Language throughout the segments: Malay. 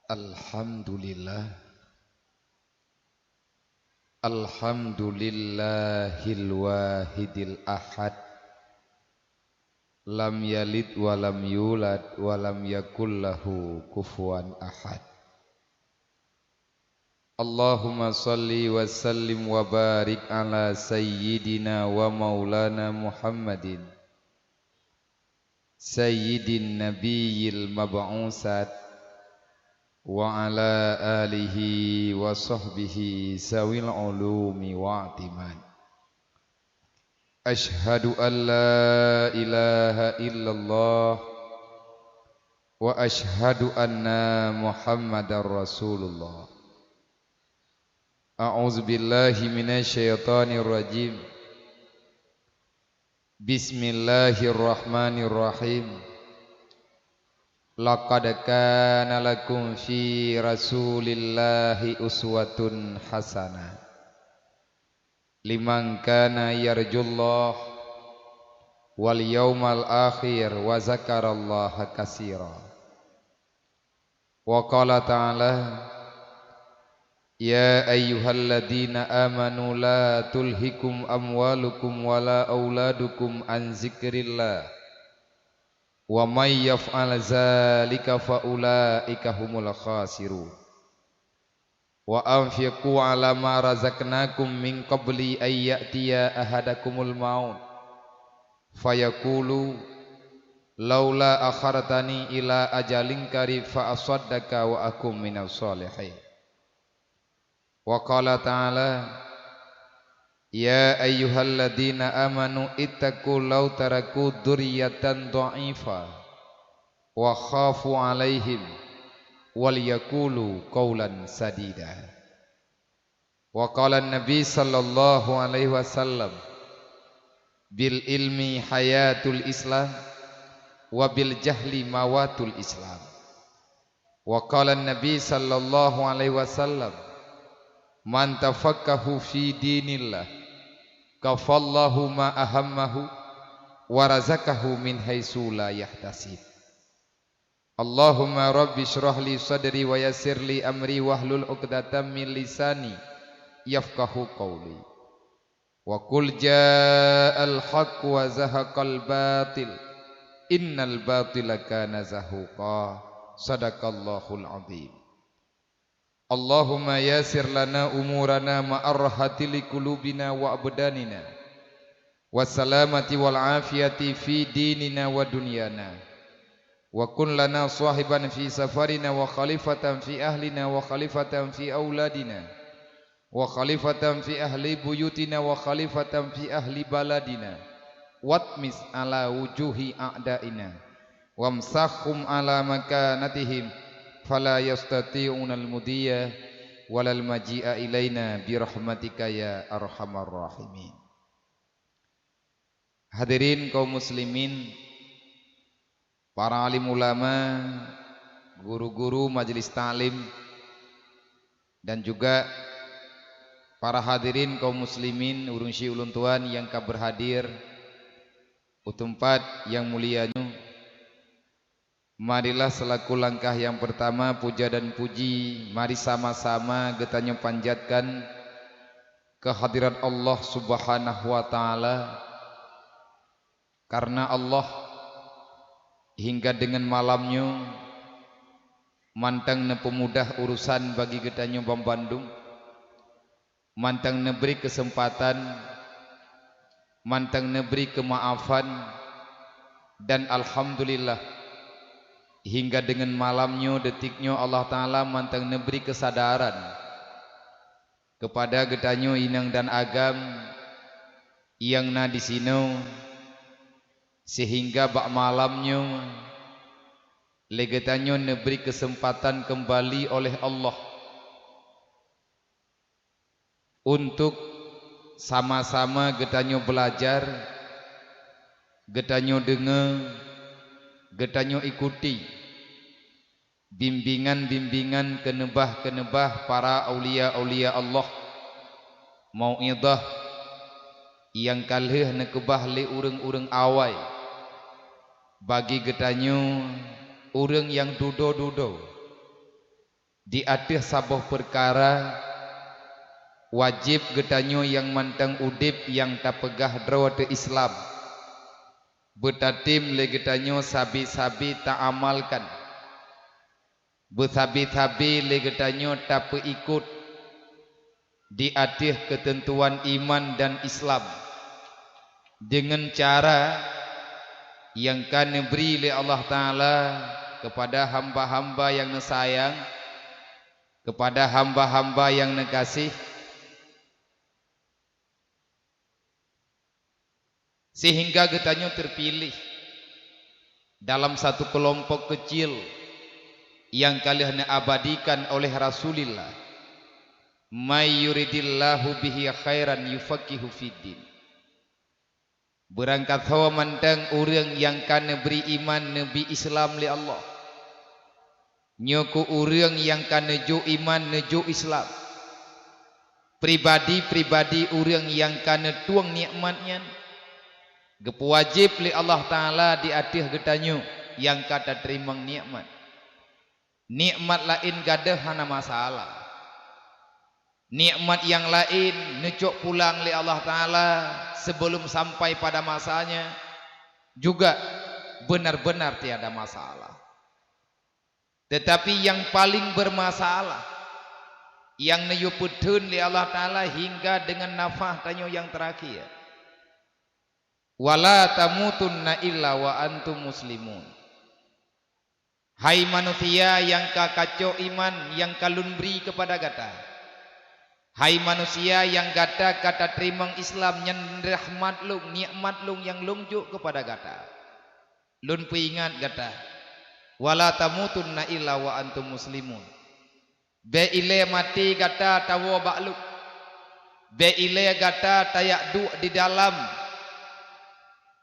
Alhamdulillah, Alhamdulillahil wahidil ahad, lam yalid walam yulad walam yakul lahu kufuwan ahad. Allahumma salli wa sallim wa barik ala sayyidina wa maulana Muhammadin sayyidin nabiyil mab'usat wa ala alihi wa sahbihi sawil ulumi wa atiman. Ashhadu an la ilaha illallah wa ashhadu anna Muhammadar Rasulullah. A'udzu billahi minasy syaithanir rajim. Bismillahirrahmanirrahim. Laqad kana lakum fi Rasulillahi uswatun hasanah liman kana yarjullah wal yawmal akhir wa zakarallaha katsira. Wa qala ta'ala ya ayyuhalladzina amanu la tulhikum amwalukum wala auladukum an zikrillah wa may yaf'al zalika fa ulaika humul khasirun. Wa anfiqu ala ma razaqnakum min qabli ay ya'tiya ahadakumul maut fayaqulu laula akhartani ila ajalin qarib fa asaddaka wa akum minas solihin. Wa qala ta'ala ya ayyuhalladzina amanu ittaqu law taraku dzurriyyatan dha'ifa wa khafu 'alaihim wal yaqulu qawlan sadida. Wa qala an-nabi sallallahu alaihi wasallam bil ilmi hayatul islam wa bil jahli mawatul islam. Wa qala an-nabi sallallahu alaihi wasallam man tafakkahu fi dinillah kafallahu ma ahammahu wa razaqahu min haitsu la yahtasib. Allahumma rabbi shrah li sadri wa yassir li amri wahlul 'uqdatam min lisani yafqahu qawli. Wa qul jaa'al haqq wa zahaqal batil innal batila kana zahuqa. Sadaqallahul 'azim. Allahumma yassir lana umurana ma'arhati li qulubina wa abdanina wassalamati wal afiyati fi dinina wa dunyana wa kun lana sahiban fi safarina wa khalifatan fi ahlina wa khalifatan fi auladina wa khalifatan fi ahli buyutina wa khalifatan fi ahli baladina watmis ala wujuhi a'daina wamsahhum ala makanatihim fala yastati'una al-mudiyya walal maji'a ilaina birahmatika ya arhamar rahimin. Hadirin kaum muslimin, para alim ulama, guru-guru majelis ta'lim, dan juga para hadirin kaum muslimin urung syi ulun tuan yang berhadir utumpat yang mulianya. Marilah selaku langkah yang pertama puja dan puji mari sama-sama kita panjatkan kehadirat Allah Subhanahu wa taala, karena Allah hingga dengan malamnya mantang pemudah urusan bagi kita Bang Bandung, mantang neberi kesempatan, mantang neberi kemaafan, dan alhamdulillah hingga dengan malamnya detiknya Allah Ta'ala mantang neberi kesadaran kepada getanyo inang dan agam yang na di sini, sehingga bak malamnya legetanyo neberi kesempatan kembali oleh Allah untuk sama-sama getanyo belajar, getanyo dengar, getanyo ikuti bimbingan-bimbingan kenebah-kenebah para aulia-aulia Allah, mau'idah yang kalih nekebah le urang-urang awai bagi getanyo urang yang dudo-dudo di atas sabuh perkara wajib getanyo yang mantang udip yang tak pegah drawat Islam betatim le getanyo sabi-sabi tak amalkan bersabi-sabi le getanyo tak ikut di atas ketentuan iman dan Islam dengan cara yang kan beri oleh Allah Ta'ala kepada hamba-hamba yang sayang, kepada hamba-hamba yang kasih, sehingga getanyo terpilih dalam satu kelompok kecil yang kalian abadikan oleh Rasulullah. May yuridillahu bihi khairan yufaqihu fiddin. Berangkat hawa mantang orang yang kana beri iman Nabi Islam li Allah. Nyoku orang yang kana jo iman nejo Islam. Pribadi-pribadi orang yang kana tuang nikmatnya. Gepu wajib li Allah Ta'ala di atas getanyo yang kata terima nikmat. Nikmat lain gadah hana masalah. Nikmat yang lain necok pulang li Allah Ta'ala sebelum sampai pada masanya juga benar-benar tiada masalah. Tetapi yang paling bermasalah yang neyuputun li Allah Ta'ala hingga dengan nafah tanyo yang terakhir, wala tamutunna illa wa antum muslimun. Hai manusia yang kacau iman yang kalun beri kepada gata. Hai manusia yang gata kata terima Islam yang rahmat lung nikmat lung yang lungjuk kepada gata. Lun peingat gata. Wala tamutunna illa wa antum muslimun. Be ile mati gata tawo bakluk. Be ile gata tayak du di dalam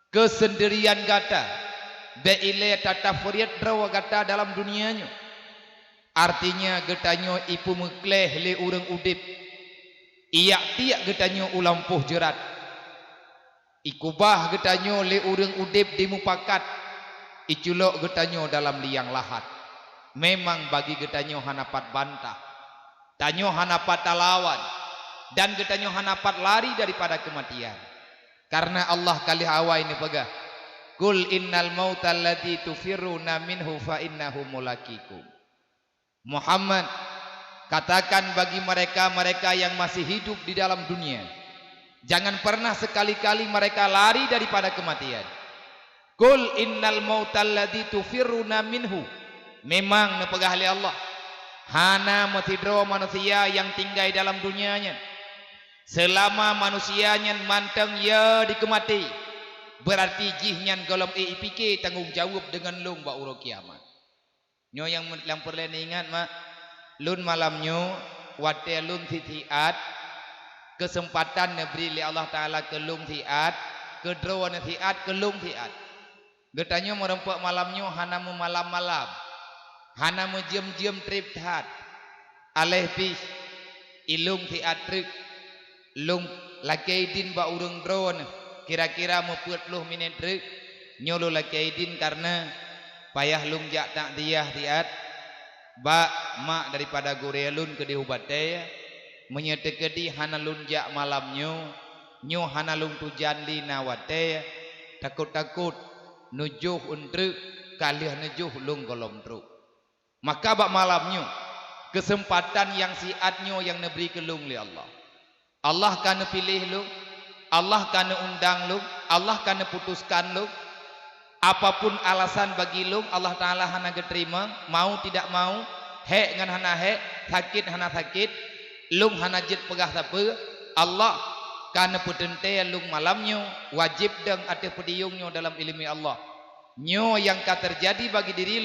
kesendirian gata. Be ile tatafuriat drawa gata dalam dunianya. Artinya getanyo ipu mekleh le urang udip. Iyak tiak getanyo ulampuh jerat. Ikubah getanyo le urang udip di mupakat. Iculok getanyo dalam liang lahat. Memang bagi getanyo hanapat bantah. Tanyo hanapat talawan. Dan getanyo hanapat lari daripada kematian. Karena Allah kali hawa ini pegah. Kul innal mautal ladzi tufiruna minhu fa innahu mulaqikum. Muhammad, katakan bagi mereka-mereka yang masih hidup di dalam dunia, jangan pernah sekali-kali mereka lari daripada kematian. Qul innal mautal ladzi tufiruna minhu. Memang nepegah oleh Allah. Hana matidro manusia yang tinggal dalam dunianya. Selama manusianya mantang ya dikemati, berarti jihnya golom pikir tanggung jawab dengan lung ba uro kiamat. Nyo yang perlu ingat mak. Lun malamnyo wate lun titiat kesempatan nebri li Allah Ta'ala ke lung tiat ke drawan tiat ke lung tiat. Getanyo merempak malamnyo hana mu malam-malam, hana mu jem-jem trip tat aleh pi ilung tiat trik lung lakeidin ba urung drawan kira-kira mu 40 minit trik nyolo lakeidin karena payah lung jak tak diah tiat. Ba mak daripada gurelun ke dihubate menyetekedi hana lunjak malamnyo nyo hana lung tujan li nawate takut-takut nujuh untuk kalih nujuh lung golom truk. Maka bak malamnyo kesempatan yang siatnyo yang neberi ke lung li Allah. Allah kana pilih lung, Allah kana undang lung, Allah kana putuskan lung. Apapun alasan bagi lung Allah Ta'ala hana keterima, mau tidak mau, hek dengan hana hek, sakit hana sakit, lung hana jet pegah siapa, Allah karena putente lung malamnyo wajib deng ate pediungnya dalam ilmu Allah. Nyo yang ka terjadi bagi diri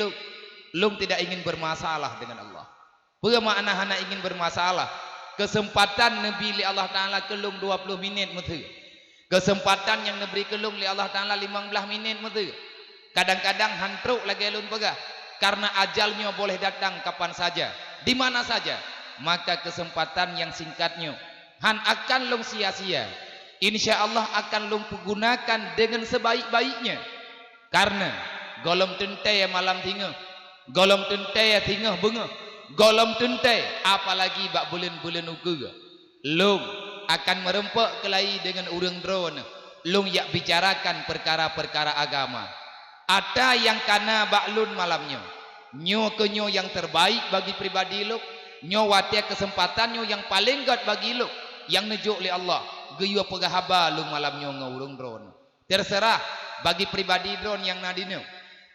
lung tidak ingin bermasalah dengan Allah. Apa makna hana ingin bermasalah? Kesempatan Nabi li Allah Ta'ala ke lung 20 minit mutu. Kesempatan yang diberi kelung li Allah Ta'ala 15 minit mutu. Kadang-kadang hantruk lagi lun pegah. Karena ajalnya boleh datang kapan saja, di mana saja. Maka kesempatan yang singkatnya han akan lung sia-sia. Insya Allah akan lung gunakan dengan sebaik-baiknya. Karena golom tente malam tinggal, golom tente tinggal bengah, golom tente apalagi bak bulan-bulan uga lung akan merempak kelai dengan urang drone lung yak bicarakan perkara-perkara agama ada yang kana bak lun malamnya nyo ke nyo yang terbaik bagi pribadi lu nyo watia kesempatannya yang paling god bagi lu yang nejuk oleh Allah geyo pegahaba lu malamnya ngurung drone terserah bagi pribadi drone yang nadine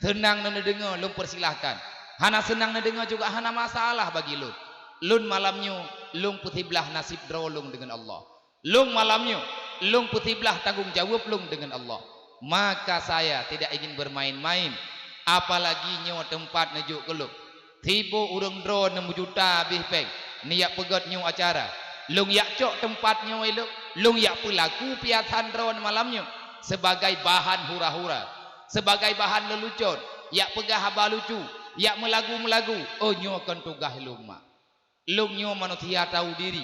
senang dengar lu persilahkan hana senang dengar juga hana masalah bagi lu lun malamnya lung putih belah nasib drone lung dengan Allah lung malamnya lung putih belah tanggung jawab lung dengan Allah maka saya tidak ingin bermain-main apalagi nyo tempat nejuk keluk tibo urang drone 6 juta habis peng niat pegot nyo acara lung yak cok tempatnya elok lung yak pelaku piatan drone malamnya sebagai bahan hura-hura sebagai bahan lelucon yak pegah haba lucu yak melagu-melagu oh nyo akan tugah lung mak lung nyo manusia tahu diri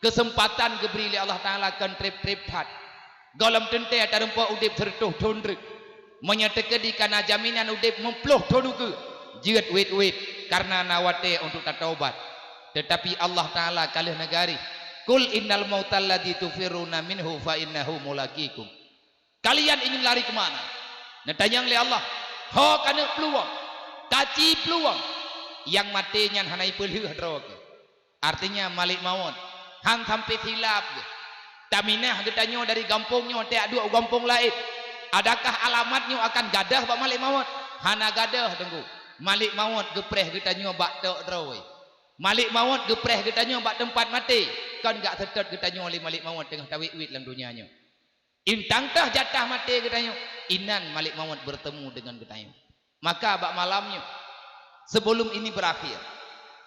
kesempatan geberi oleh Allah Ta'ala akan trip-trip tat golom tente ada rempak udip tertuh tundrik menyatakan di kana jaminan udip mempluh tonuke jirat wait karena nawate untuk taubat tetapi Allah Ta'ala kalih negari kul innal mautal ladzi tufiruna minhu fa innahu mulaqikum kalian ingin lari kemana natanyang le Allah ho kana peluang kaci peluang yang mati nyan hanai pelih droge artinya malik maut hang sampai hilap taminah getanyo dari gampungnya te adu gampung lain adakah alamatnya akan gadah bak malik maut hana gadah tunggu malik maut gepreh getanyo bak tok drowe malik maut gepreh getanyo bak tempat mati kan gak tetet getanyo oleh malik maut tengah tawik-wit dalam dunianya intang tah jatah mati getanyo inan malik maut bertemu dengan getanyo maka bak malamnya sebelum ini berakhir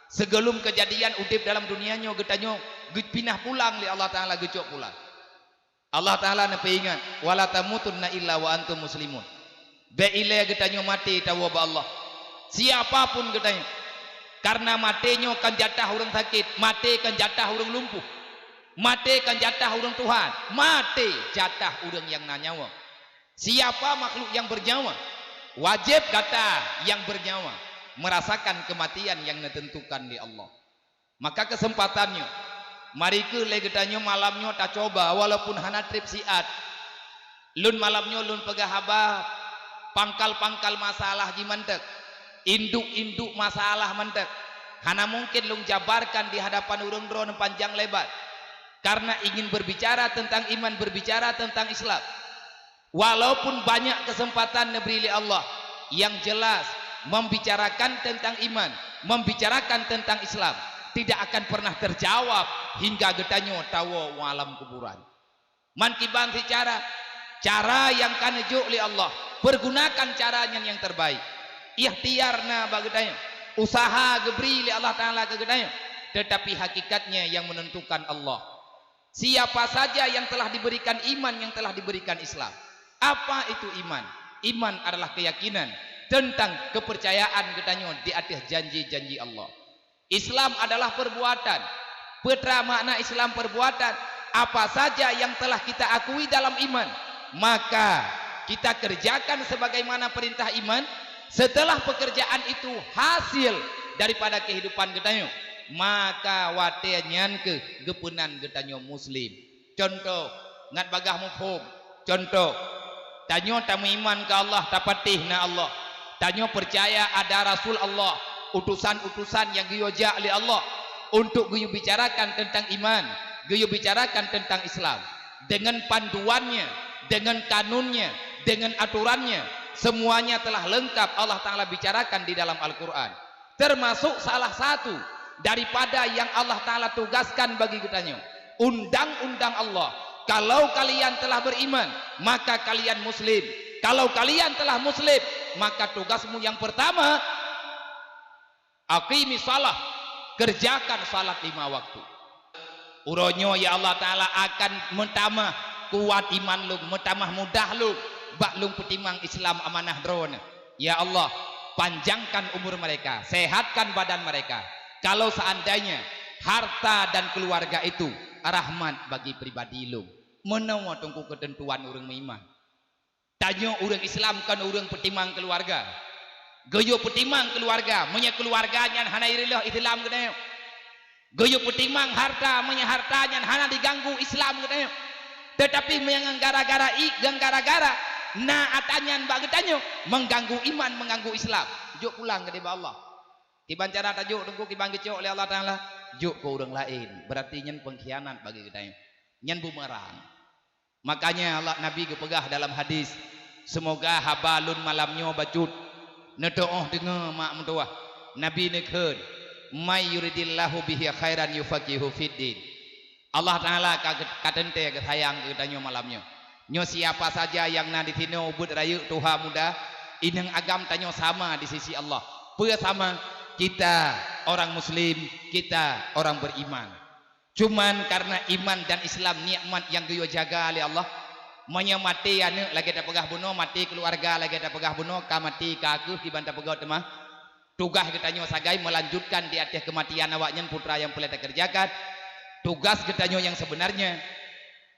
sebelum kejadian udip dalam dunianya getanyo pinah pulang li Allah Ta'ala gecok pulang Allah Ta'ala nepe ingat wala tamutunna illa wa antum muslimun be ile getanyo mati tawa ba Allah siapapun getanyo karena matinya kan jatah orang sakit mati kan jatah orang lumpuh mati kan jatah orang Tuhan mati jatah orang yang nanyawa siapa makhluk yang bernyawa wajib kata yang bernyawa merasakan kematian yang ditentukan di Allah maka kesempatannya mari ke legetannya malamnya tak coba walaupun hana trip siat lun malamnya lun pegah haba pangkal-pangkal masalah jimantek induk-induk masalah mantek hana mungkin lung jabarkan di hadapan urang drone panjang lebar karena ingin berbicara tentang iman berbicara tentang Islam walaupun banyak kesempatan negeri Allah yang jelas membicarakan tentang iman membicarakan tentang Islam tidak akan pernah terjawab hingga getanyo tawa alam kuburan man kiban si cara yang kanejuk oleh Allah pergunakan caranya yang terbaik ikhtiarna bagetanyo usaha gebri oleh Allah Ta'ala ke getanyo tetapi hakikatnya yang menentukan Allah siapa saja yang telah diberikan iman yang telah diberikan Islam apa itu iman iman adalah keyakinan tentang kepercayaan getanyo di atas janji-janji Allah Islam adalah perbuatan putra makna Islam perbuatan apa saja yang telah kita akui dalam iman maka kita kerjakan sebagaimana perintah iman setelah pekerjaan itu hasil daripada kehidupan getanyo maka watenyan ke gepunan getanyo muslim contoh ngat bagah mufhum contoh tanyo tamu iman ke Allah tapatih na Allah tanyo percaya ada Rasul Allah utusan-utusan yang diajak oleh Allah untuk guyu bicarakan tentang iman guyu bicarakan tentang Islam dengan panduannya dengan kanunnya dengan aturannya semuanya telah lengkap Allah Ta'ala bicarakan di dalam Al-Quran termasuk salah satu daripada yang Allah Ta'ala tugaskan bagi kitanya undang-undang Allah kalau kalian telah beriman maka kalian muslim kalau kalian telah muslim maka tugasmu yang pertama aqimi salah kerjakan salat 5 waktu uronyo ya Allah Ta'ala akan mentamah kuat iman lu mentamah mudah lu bak lu petimang Islam amanah drone ya Allah panjangkan umur mereka sehatkan badan mereka kalau seandainya harta dan keluarga itu rahmat bagi pribadi lu menawa tunggu ketentuan orang iman tanya orang Islam kan orang petimang keluarga Goyo putimang keluarga, menya keluarganya hana irilah Islam gede. Goyo putimang harta, menya hartanya hana diganggu Islam gede. Tetapi menya gara-gara na atanyan bagetanyo mengganggu iman, mengganggu Islam. Juk pulang ke Allah. Kiban cara tajuk tunggu kibang kecok oleh Allah Taala. Juk ke orang lain, berarti nyen pengkhianat bagi kita. Nyen bumerang. Makanya Allah Nabi kepegah dalam hadis, semoga habalun malamnya bacut. Nedoh dengar mak mentua. Nabi nekheun, may yuridillahu bihi khairan yufaqihu fiddin. Allah Taala katente ke sayang ke tanyo malamnya. Nyo siapa saja yang na ditino ubud rayu tuha muda, ineng agam tanyo sama di sisi Allah. Pua sama kita orang muslim, kita orang beriman. Cuman karena iman dan Islam nikmat yang geyo jaga oleh Allah. Manya mati ane lagi ada pegah bunuh, mati keluarga lagi ada pegah bunuh, ka mati ka aku di bantah pegah temah. Tugas kita nyo sagai melanjutkan di atas kematian awaknya putra yang pelita kerjakan. Tugas kita nyo yang sebenarnya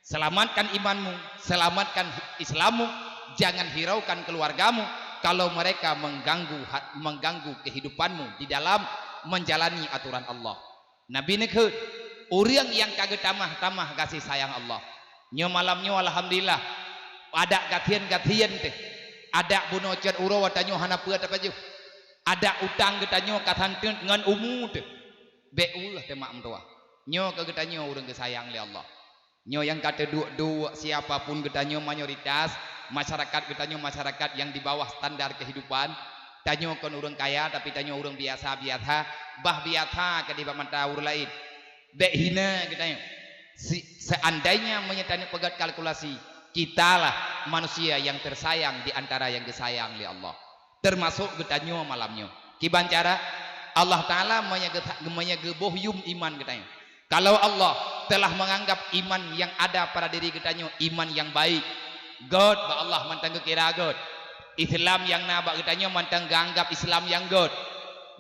selamatkan imanmu, selamatkan Islammu, jangan hiraukan keluargamu kalau mereka mengganggu kehidupanmu di dalam menjalani aturan Allah. Nabi nekheun orang yang kagak tamah kasih sayang Allah. Nyo malamnya alhamdulillah ada gatian teh, ada bunuh cer uro watanyo hana peut apa ju, ada utang getanyo katanteun ngan umu teh, beulah teh mak mentua. Nyo ke getanyo urang kesayang oleh Allah. Nyo yang kata dua siapapun getanyo mayoritas masyarakat getanyo masyarakat yang di bawah standar kehidupan. Tanyo kon urang kaya tapi tanyo urang biasa bah biasa ke di mata urang lain. Bek hina getanyo. Seandainya menyetani pegat kalkulasi, kitalah manusia yang tersayang di antara yang disayang oleh Allah, termasuk getanyo malamnya. Kiban cara Allah Taala menyegebuhyum iman getanyo. Kalau Allah telah menganggap iman yang ada pada diri getanyo iman yang baik, God ba Allah mantang kira God. Islam yang nabak getanyo mantang ganggap Islam yang God.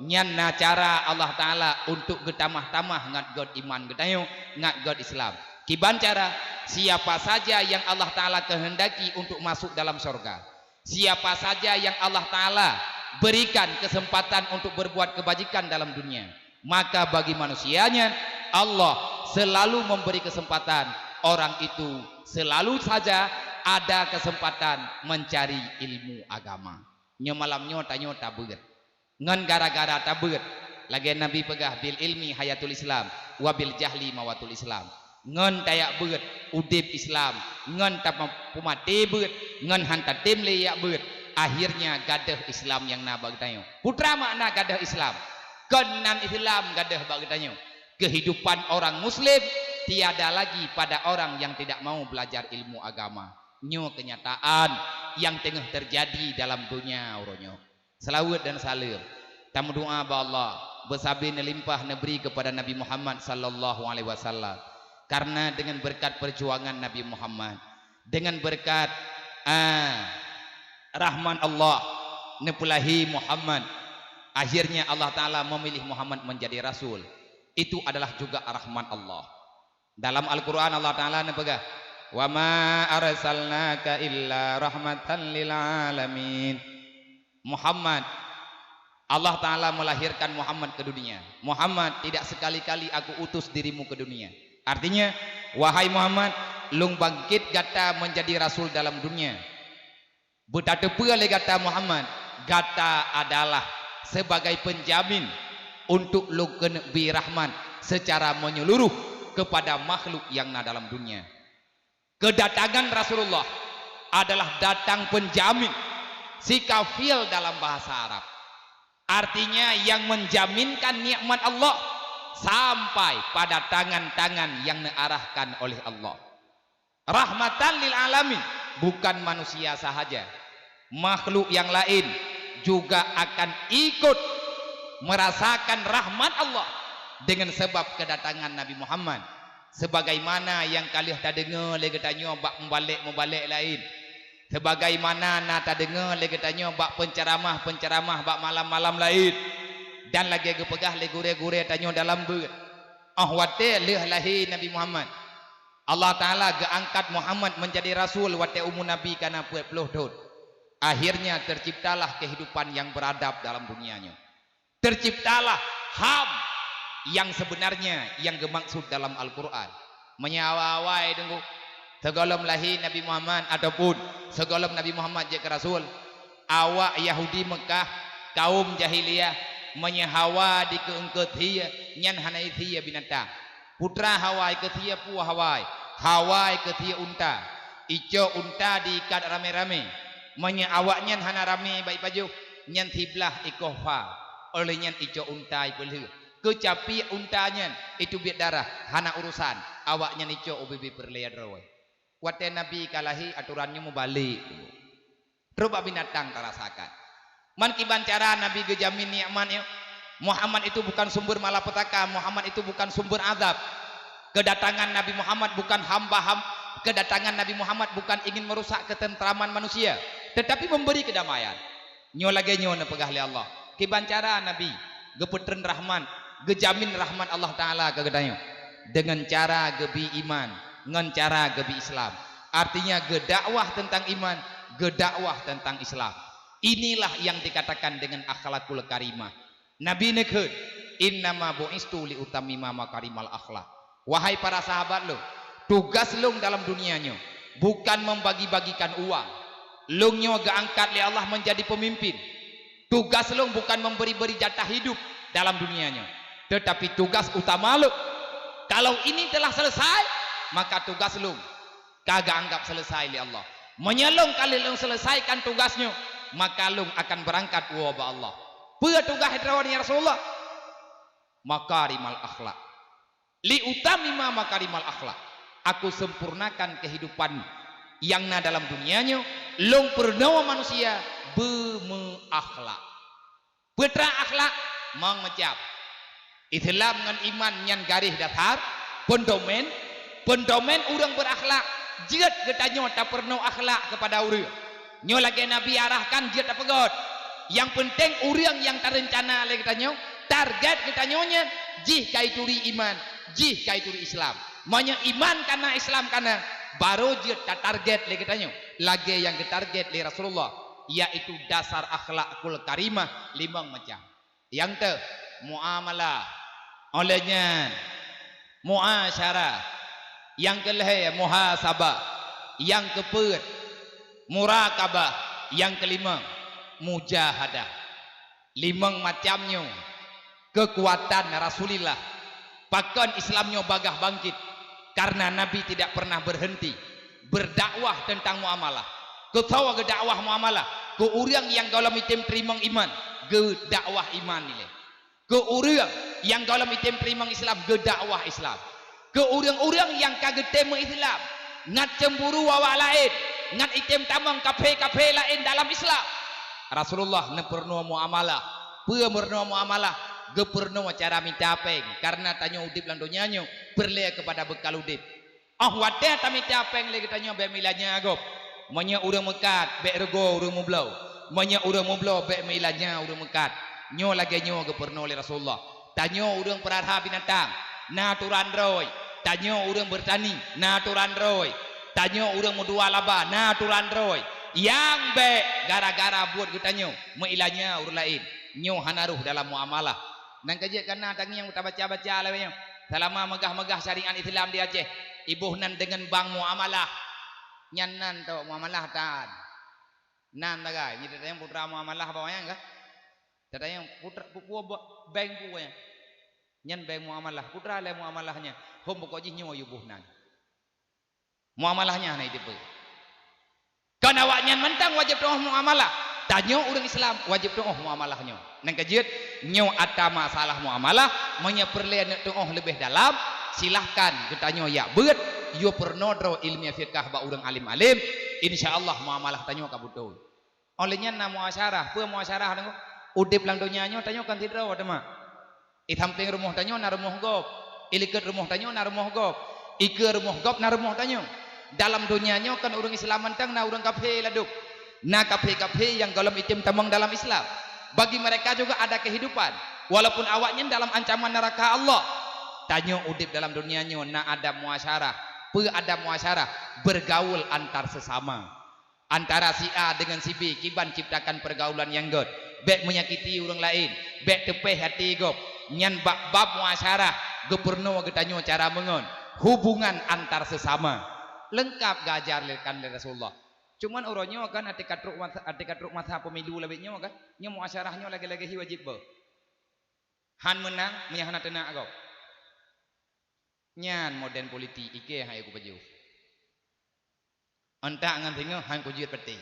Nyan na cara Allah Taala untuk getamah-tamah ngat God iman getanyo, ngat God Islam. Kiban cara siapa saja yang Allah Taala kehendaki untuk masuk dalam surga, siapa saja yang Allah Taala berikan kesempatan untuk berbuat kebajikan dalam dunia, maka bagi manusianya Allah selalu memberi kesempatan. Orang itu selalu saja ada kesempatan mencari ilmu agama. Nyo malamnya tanyo tabeut ngan gara-gara tabeut lagi Nabi pegah bil ilmi hayatul Islam wa bil jahli mawatul Islam. Ngan tayak beut udip Islam, ngan pumati beut, ngan hantar tim leyak beut. Akhirnya gadah Islam yang na bagtanyo. Putra makna gadah Islam. Kenan Islam gadah bagtanyo. Kehidupan orang muslim tiada lagi pada orang yang tidak mau belajar ilmu agama. Nyo kenyataan yang tengah terjadi dalam dunia uronyo. Selawat dan salam. Tamu doa ba Allah bersabin limpah neberi kepada Nabi Muhammad sallallahu alaihi wasallam. Karena dengan berkat perjuangan Nabi Muhammad, dengan berkat rahman Allah nepulahi Muhammad, akhirnya Allah Ta'ala memilih Muhammad menjadi Rasul. Itu adalah juga rahman Allah. Dalam Al-Quran Allah Ta'ala nepegah, wa ma arsalnaka illa rahmatan lil alamin. Muhammad, Allah Ta'ala melahirkan Muhammad ke dunia. Muhammad, tidak sekali-kali aku utus dirimu ke dunia. Artinya, wahai Muhammad, lung bangkit gata menjadi rasul dalam dunia. Betapa oleh gata Muhammad, gata adalah sebagai penjamin untuk lung kenebi rahman secara menyeluruh kepada makhluk yang ada dalam dunia. Kedatangan Rasulullah adalah datang penjamin, si kafil dalam bahasa Arab. Artinya yang menjaminkan nikmat Allah sampai pada tangan-tangan yang diarahkan oleh Allah. Rahmatan lil alamin, bukan manusia sahaja, makhluk yang lain juga akan ikut merasakan rahmat Allah dengan sebab kedatangan Nabi Muhammad. Sebagaimana yang kalian tak dengar lagi tanya bak membalik lain. Sebagaimana nata dengar lagi tanya bak penceramah bak malam-malam lain. Dan lagi kepegah le gure-gure tanyo dalam beut. Wate leh lahi Nabi Muhammad. Allah Taala geangkat Muhammad menjadi rasul wate umur Nabi kana 40 tahun. Akhirnya terciptalah kehidupan yang beradab dalam dunianya. Terciptalah HAM yang sebenarnya yang dimaksud dalam Al-Quran. Menyawawai tunggu segolom lahir Nabi Muhammad ataupun segolom Nabi Muhammad jadi Rasul. Awak Yahudi Mekah kaum jahiliyah menyahawa di keengket hiya nyan hanai hiya binatang. Putra Hawai ketia puah Hawai. Hawai ketia unta. Ijo unta diikat rame-rame. Awaknya hana rame baik baju nyan tiblah ikofa oleh nyan ijo unta ipelhu kecapi untanya itu biar darah hana urusan awaknya ijo obb perlihat roy wate nabi kalahi aturannya mau balik coba binatang terasakan man kiban cara nabi gejamin nikmatnya Muhammad itu bukan sumber malapetaka, Muhammad itu bukan sumber azab. Kedatangan Nabi Muhammad bukan kedatangan Nabi Muhammad bukan ingin merusak ketentraman manusia, tetapi memberi kedamaian. Nyo lagi nyo na pegah li Allah. Kiban cara Nabi gepetren rahman, gejamin rahmat Allah Taala ke gedanyo dengan cara gebi iman, dengan cara gebi Islam. Artinya gedakwah tentang iman, gedakwah tentang Islam. Inilah yang dikatakan dengan akhlakul karimah. Nabi nekut innama bu'istu li utamima makarimal akhlak. Wahai para sahabat lo, tugas lo dalam dunianya bukan membagi-bagikan uang. Lo nyoga angkat li Allah menjadi pemimpin. Tugas lo bukan memberi-beri jatah hidup dalam dunianya, tetapi tugas utama lo, kalau ini telah selesai, maka tugas lo kagak anggap selesai li Allah. Menyelong kali lo selesaikan tugasnya, maka lo akan berangkat wabah Allah. Pua tugas hidrawani Rasulullah makarimal akhlak. Li utamima makarimal akhlak. Aku sempurnakan kehidupan yang na dalam dunianya long pernawa manusia bemeakhlak. Putra akhlak mengecap Islam dengan iman yang garis datar pendomen orang berakhlak jid getanya tak perlu akhlak kepada orang nyo lagi Nabi arahkan jid tak pegot. Yang penting orang yang terencana lagi getanya target getanya jih kaituri iman jih kaituri Islam manya iman karena Islam karena baru jid target lagi getanya lagi yang target li Rasulullah yaitu dasar akhlakul karimah 5 macam. Yang te muamalah olehnya muasyarah, yang kelih muhasabah, yang keempat murakabah, yang kelima mujahadah. 5 macamnya kekuatan Rasulullah pakan Islamnya bagah bangkit karena Nabi tidak pernah berhenti berdakwah tentang muamalah. Kau tahu ke dakwah muamalah ke orang yang dalam item terima iman ke dakwah iman ni ke orang yang dalam item terima Islam ke dakwah Islam ke orang-orang yang kaget tema Islam ngat cemburu awak lain ngat item tamang kafe-kafe lain dalam Islam. Rasulullah ne perno muamalah pua merno muamalah ge perno cara minta peng karena tanya udip lang donyanya perle kepada bekal udip. Wate tamita peng le tanya be milanya agop manya urang mekat be rego urang mublau manya urang mublau be milanya urang mekat nyo lagi nyo ge perno le Rasulullah tanyo urang perarha binatang naturan roy tanyo urang bertani naturan roy tanyo urang mudua laba naturan roy yang be gara-gara buat getanyo meilanya urang lain nyo hanaruh dalam muamalah nang kaje kana tangi yang kita baca-baca lawanya selama megah-megah syariat Islam di Aceh ibuhnan dengan bank muamalah nyanan to muamalah tan nan tagai ni tanya putra muamalah bawanya enggak tanya putra bank punya nyan bank muamalah putra le muamalahnya hom bokoji nyo ibuhnan muamalahnya na itu kan awak nyan mentang wajib doh muamalah tanya orang Islam wajib doh muamalahnya nang kajiat nyo ada masalah muamalah menyeperlian doh lebih dalam silahkan bertanya ya bet yo pernodro ilmiah fiqh ba urang alim-alim insyaallah muamalah tanyo kabutuh olehnya na muasyarah peu muasyarah nang udip lang donyanya tanyo kan tidro adema itamping rumah tanyo na rumah gop iliket rumah tanyo na rumah gop ike rumah gop na rumah tanyo dalam donyanya kan urang Islam mentang na urang kafe laduk na kafe-kafe yang dalam itim tamang dalam Islam bagi mereka juga ada kehidupan walaupun awaknya dalam ancaman neraka Allah tanyo udip dalam dunianya na ada muasyarah pe ada muasyarah bergaul antar sesama antara si A dengan si B, kiban ciptakan pergaulan yang god, bek menyakiti orang lain, bek tepeh hati gop, nyan bab muasyarah, geperno getanyo cara mengon, hubungan antar sesama, lengkap gajar lekan oleh Rasulullah. Cuman uronyo kan ati katruk masa pemilu lebihnya kan, nya muasyarahnya lagi-lagi wajib be. Han menang, menyahana tenang agak. Nyan modern politik ike hai aku baju. Antak ngan tengok han ku jut peti.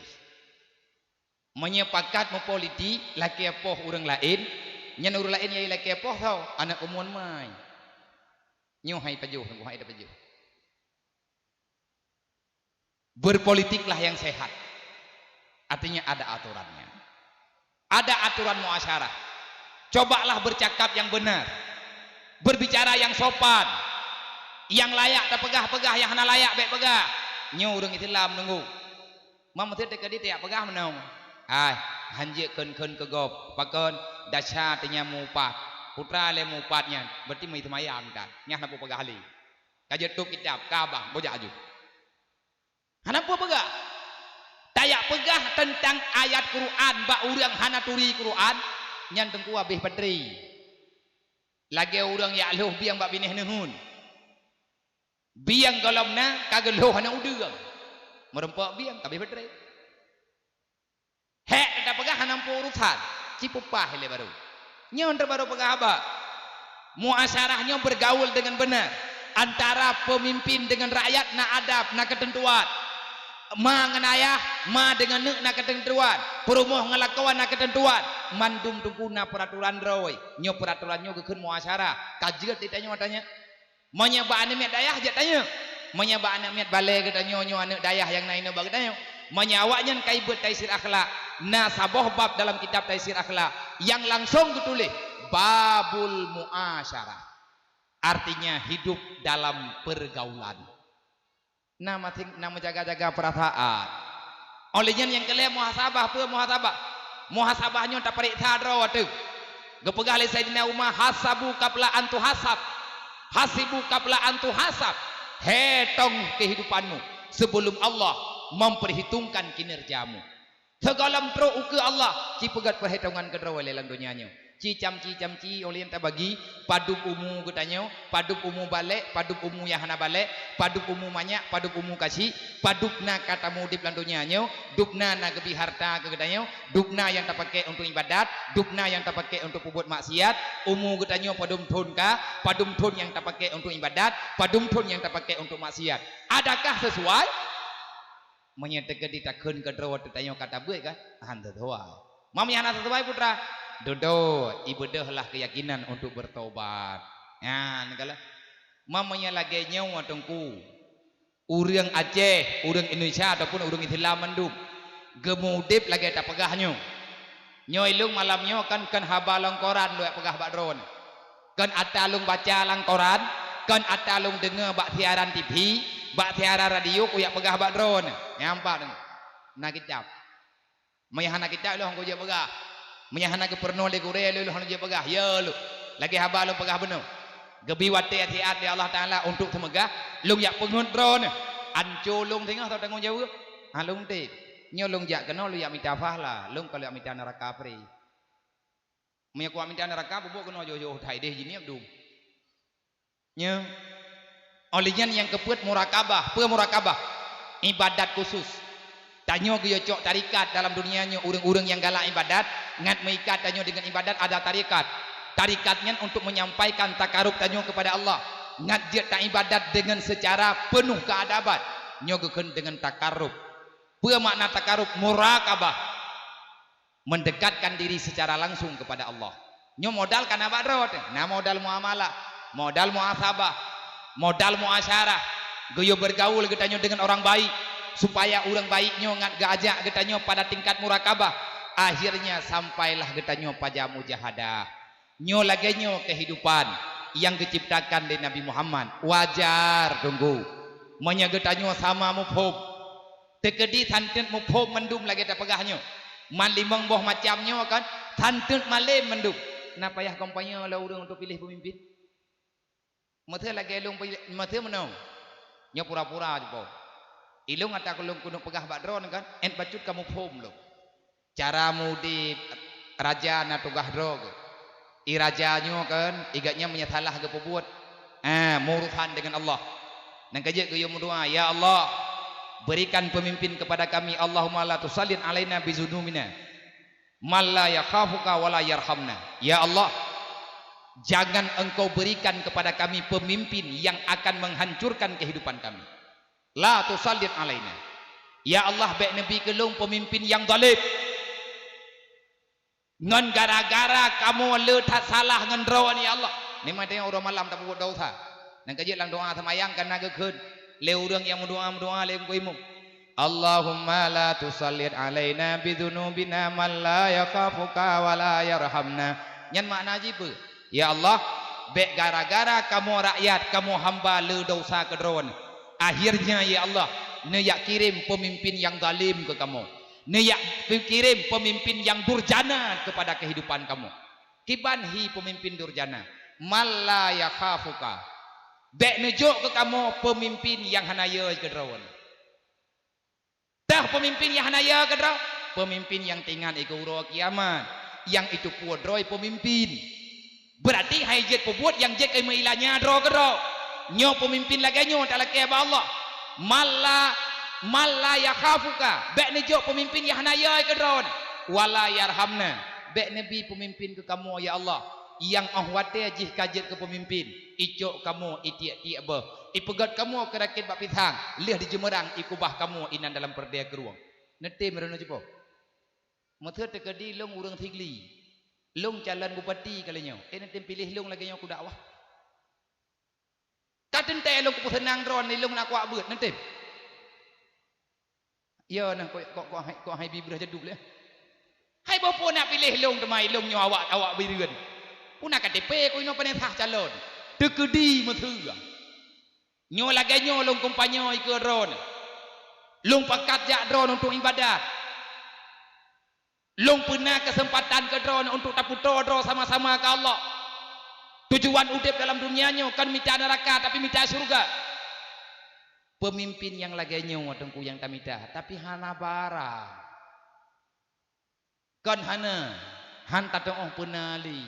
Menyepakat mu politik laki apoh orang lain, nyan orang lain yai laki apoh tau, anak umuan mai. Nyo hai baju, ku hai da baju. Berpolitiklah yang sehat. Artinya ada aturannya. Ada aturan muasyarah. Cobalah bercakap yang benar. Berbicara yang sopan. Yang layak tak pegah-pegah, yang hana layak baik pegah. Nyo urang Islam nunggu. Mam teh kadi tiap pegah menong. Ai, hanje keun ke gop, pakon dasha tanya mupat. Putra le mupatnya, berarti mai semayang kan. Nyah napu pegah ali. Kajet tu kitab kabah bojak aju. Kenapa pegah? Tayak pegah tentang ayat Quran, ba urang hana turi Quran, nyan tengku abih patri. Lagi urang ya loh biang ba binih nuhun. Biang golomna kagak loh hana udang. Merempak biang kabeh patri. Hek tak pegah hana urusan, cipupah hele baru. Nyon baru pegah apa? Muasyarahnya bergaul dengan benar antara pemimpin dengan rakyat, na adab, na ketentuan. Ma nganayah, ma dengan nek na ketentuan, perumoh ngelakuan na ketentuan, mandum tungkuna peraturan roy, nyo peraturannya kekeun muasyarah, kajiat ditanya matanya, menyebab anak miat dayah je tanya, menyebab anak miat balai kita nyo anak dayah yang naik nobak tanya, menyawaknya kaibut taisir akhlak, na saboh bab dalam kitab taisir akhlak, yang langsung ditulis babul muasyarah, artinya hidup dalam pergaulan. Nama jaga-jaga perasaan. Olehnya yang kelima muhasabah, apa muhasabah? Muhasabahnya tak periksa draw tu. Gepegah le Sayyidina Umar, hasabu qabla antu hasab. Hasibu qabla antu hasab. Hetong kehidupanmu sebelum Allah memperhitungkan kinerjamu. Segala tro uke Allah, ci pegat perhitungan ke draw dalam dunianya. Ci oleh yang tak bagi paduk umu getanyo, paduk umu balik, paduk umu yang hana balik, paduk umu banyak, paduk umu kasih, paduk na kata mudip lan dunianyo, dukna na gebi harta ke getanyo, dukna yang tak pakai untuk ibadat, dukna yang tak pakai untuk buat maksiat, umu getanyo padum thun ka, padum thun yang tak pakai untuk ibadat, padum thun yang tak pakai untuk maksiat. Adakah sesuai? Menyatakan ditakun ke draw getanyo kata buat kan? Hanta sesuai. Mami hana sesuai putra. Dodo ibadahlah keyakinan untuk bertobat. Ya, negala. Mamanya lagi nyawa tengku. Urang Aceh, urang Indonesia ataupun urang Islam menduk. Gemudip lagi tak pegahnya. Nyoilung malamnya kan habalong koran lu pegah bak drone. Kan atalung baca lang koran, kan atalung dengar bak siaran TV, bak siaran radio ku yak pegah bak drone. Nampak deng. Nak kitab. Mayah nak kitab lu hanggo je pegah. Menyahana ke perno le gure lu hanu je pegah ya lu lagi haba lu pegah beno gebi wate hati-hati di Allah Taala untuk semegah lung yak pengun drone ancu lung tengah tau tanggung jawab lung te nyo lung jak kena lu yak minta pahala lung kalau yak minta neraka pri meyak ku minta neraka bubuk kena jo-jo thai deh jini abdum nya olian yang keput murakabah ibadat khusus. Tanyo ge cok tarikat dalam dunianya urang-urang yang galak ibadat ngat meikat tanyo dengan ibadat ada tarikat. Tarikatnya untuk menyampaikan takarub tanyo kepada Allah. Ngat je tak ibadat dengan secara penuh keadaban. Nyo gekeun dengan takarub. Apa makna takarub? Murakabah. Mendekatkan diri secara langsung kepada Allah. Nyo modal kana badro teh. Nah modal muamalah, modal muasabah, modal muasyarah. Goyo bergaul getanyo dengan orang baik. Supaya orang baiknya ngat gajak getanyo pada tingkat murakabah, akhirnya sampailah getanyo pada mujahadah. Nyo lagi nyo kehidupan yang diciptakan dari Nabi Muhammad wajar tunggu menyegetanyo sama mufhum tekedi tantun mufhum mendum lagi tak pegahnya man limang boh macamnya kan tantun malim mendum kenapa ya kampanye lah orang untuk pilih pemimpin mata lagi long mata menang nyo pura-pura aja Ilung ata kulung kunung pegah bak dron kan en bacut kamu pom lo caramu di raja na tugah drog i rajanya kan igatnya menyatalah ke pebuat murutan dengan Allah nang kajak ke yo doa ya Allah berikan pemimpin kepada kami Allahumma la tusallin alaina bizunubina mal la yakhafuka wala yarhamna ya Allah jangan engkau berikan kepada kami pemimpin yang akan menghancurkan kehidupan kami la tusallin alaina ya Allah baik nabi kelung pemimpin yang zalim ngan gara-gara kamu letak salah ngan rawan ya Allah ni mate orang malam tak buat dosa nang kajak lang doa semayang kan naga keun leu urang yang mendoa leu kuimu Allahumma la tusallit alaina bidzunubina man la yakhafuka wa la yarhamna nyan makna ji pe ya Allah baik gara-gara kamu rakyat kamu hamba le dosa ke rawan akhirnya ya Allah ne yak kirim pemimpin yang zalim ke kamu Niyak kirim pemimpin yang durjana kepada kehidupan kamu. Kibanhi pemimpin durjana. Malla yakhafuka. Dek nejuk ke kamu pemimpin yang hanaya ke drawan. Dah pemimpin yang hanaya ke draw. Pemimpin yang tinggal ikut kiamat. Yang itu puadroi pemimpin. Berarti hai jet pebuat yang jet ke meilanya draw ke draw. Nyo pemimpin lagi nyo tak lagi Allah. Malla yakhafuka bek nejuk pemimpin yang hanaya ke drone wala yarhamna bek nabi pemimpin ke kamu ya Allah yang ahwate jih kajet ke pemimpin icok kamu itiak-tiak bah ipegat kamu ke rakit bak pisang lih di jemerang ikubah kamu inan dalam perdaya keruang nete merono jepo muthe tekedi long urang thigli long calon bupati kalinya nete pilih long lagi nyo ku dakwah katen te long ku senang drone ni long nak kuat beut nete ya nah kok hai bibrah jedup le hai bopo nak pilih long temai long nyo awak bireun puna KTP ko ino penetah calon tekedi methu nyo lagi nyo long kumpanyo ke drone long pakat jak drone untuk ibadat long pernah kesempatan ke drone untuk taputo drone sama-sama ke Allah tujuan udip dalam dunianya kan minta neraka tapi minta surga pemimpin yang lagi nyawa tengku yang tamita tapi hana bara kan hana hanta tong penali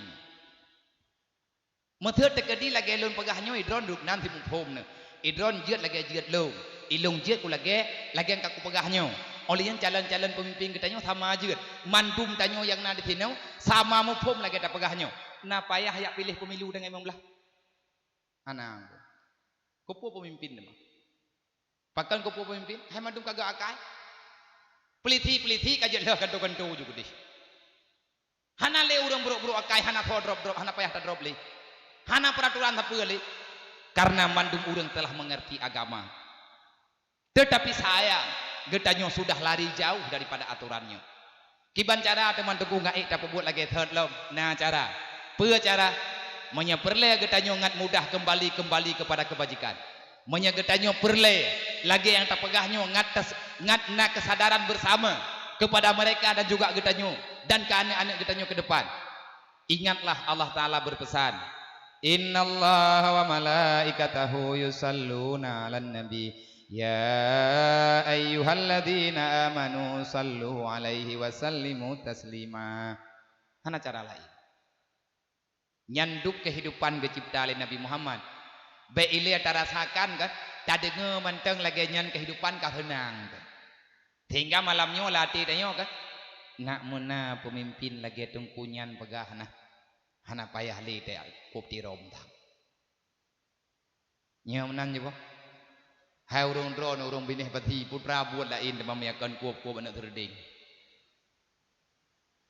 methe tekedi lagi lon pegahnya idron duk nanti mumphom ne idron jeut lagi jeut long ilung jeut ku lagi yang kaku pegahnya oleh yang calon-calon pemimpin kita sama jeut mandum tanyo yang na di tinau sama mumphom lagi tak pegahnya na payah yak pilih pemilu dengan imam belah anang kopo pemimpin mah pakan kopo pemimpin hai mandum kagak akai peliti kajak lah kanto juga deh hana le urang bro akai hana tho drop hana payah ta drop le hana peraturan ta le karena mandum urang telah mengerti agama tetapi sayang getanyo sudah lari jauh daripada aturannya kiban cara teman teguh ngaik tak buat lagi third love nah cara menyeperle getanyo ngat mudah kembali kepada kebajikan menyegetanyo perle lagi yang tak pegahnya ngat nak kesadaran bersama kepada mereka dan juga getanyo dan ke anak-anak getanyo ke depan ingatlah Allah Ta'ala berpesan innallaha wa malaikatahu yusalluna 'alan nabi ya ayyuhalladzina amanu sallu 'alaihi wa sallimu taslima hana cara lain nyanduk kehidupan kecipta oleh Nabi Muhammad baik ile tarasakan kan tak dengar manteng lagi nyan kehidupan kah henang hingga malamnya latih tanyo kan nak mena pemimpin lagi tungkunyan pegah nah hana payah li te kup ti rom tak nyo menan je boh hai urung drone urung binih pati putra buat lain demam yakan kup anak terding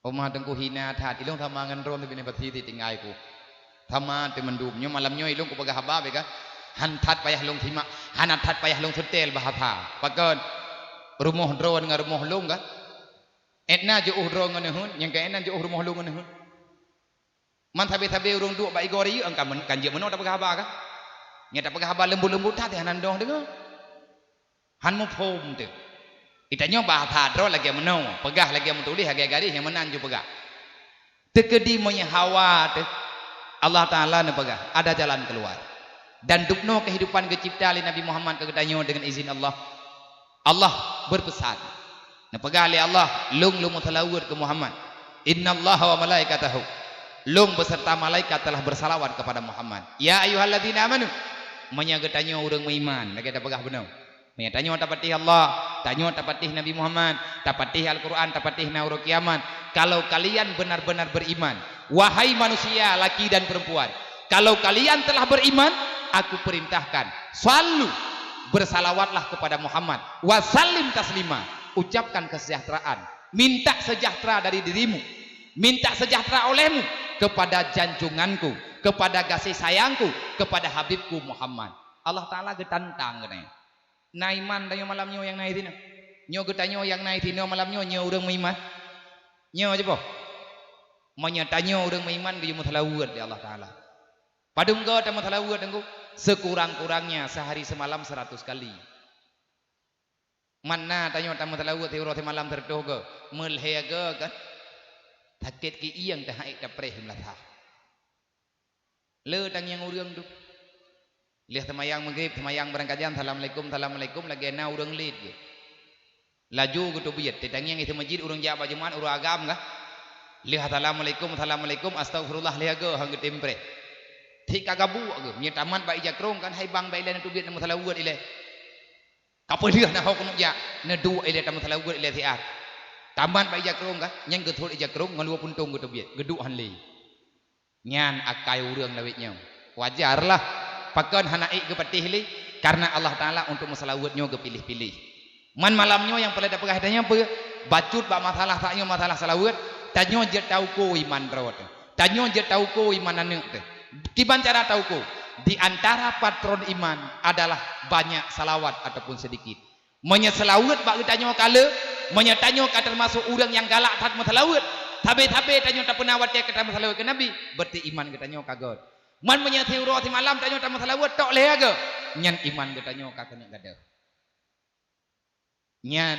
omah tengku hina that ilung thamangan drone binih pati ti tingai ku Thama temendumnya malamnya ilung ku pegah haba bega hantat payah long thima hanat payah long setel bahapa pagon rumah drone ngar rumah long ga etna je drone nganehun yang ka enan je rumah long nganehun man thabe urung duk bai gori angka men kanje meno ta pegah haba ka nya ta pegah haba lembu ta hanan dong dengo han mo phom te itanyo bahapa drone lagi meno pegah lagi mentuli hage gari yang menan ju pegah tekedi monya hawa te Allah Ta'ala nepegah ada jalan keluar dan dukno kehidupan kecipta oleh Nabi Muhammad kegetanyo dengan izin Allah Allah berpesan. Nah pegali Allah lung mutalawud ke Muhammad. Innallaha wa malaikatahu. Lung beserta malaikat telah bersalawat kepada Muhammad. Ya ayyuhalladzina amanu. Menyagetanyo urang beriman. Lagi ada pegah benar. Tanyo tapatih Allah, tanyo tapatih Nabi Muhammad, tapatih Al-Quran, tapatih naurul kiamat. Kalau kalian benar-benar beriman, wahai manusia laki dan perempuan, kalau kalian telah beriman, aku perintahkan selalu bersalawatlah kepada Muhammad, wasallim taslima, ucapkan kesejahteraan, minta sejahtera dari dirimu, minta sejahtera olehmu kepada janjunganku, kepada kasih sayangku, kepada Habibku Muhammad. Allah Ta'ala getantang kena. Naiman tanyo malam nyo yang naik tino. Nyo getanyo yang naik tino malam nyo urang meiman. Nyo aja po. Manya tanyo urang meiman ge mutalawud di Allah Taala. Padung go ta mutalawud engko sekurang-kurangnya sehari semalam 100 kali. Mana tanyo ta mutalawud ti uro ti malam terdoh ge melhege kan. Takit ki iyang ta haik ta preh mlatha. Le tang yang urang tu. Lihat temayang maghrib, temayang berangkatjan, assalamualaikum, assalamualaikum, lagi na urang lid. Laju gitu biat, tetangnya itu masjid urang jaba jemaat urang agam kah? Lihat assalamualaikum, assalamualaikum, astagfirullah lihaga hang getempre. Tik kagabu age, nya tamat ba ija krong kan hai bang ba ile tu biat na salawat ile. Kapo dia na hok nu ja, na du ile ta salawat ile tiat. Tamat ba ija krong kah? Nyang getul ija krong ngalua puntung gitu biat, gedu hanli. Nyan akai urang lawit nyau. Wajarlah. Pakon hanaik ke patih li karena Allah Taala untuk masalawatnyo ke pilih-pilih. Man malamnyo yang pada dapat katanya apa? Bacut ba masalah taknyo masalah salawat, tanyo je tau ko iman rawat. Tanyo je tau ko iman aneuk teh. Kiban cara tau ko? Di antara patron iman adalah banyak salawat ataupun sedikit. Menya salawat ba tanyo kala, menya tanyo ka termasuk urang yang galak tat masalawat. Tabe-tabe tanyo tak pernah wat ke masalawat ke Nabi, berarti iman getanyo kagod. Man menyati urut malam tanyo tak masalawat tok leh aga. Nyan iman getanyo kakene gada. Nyan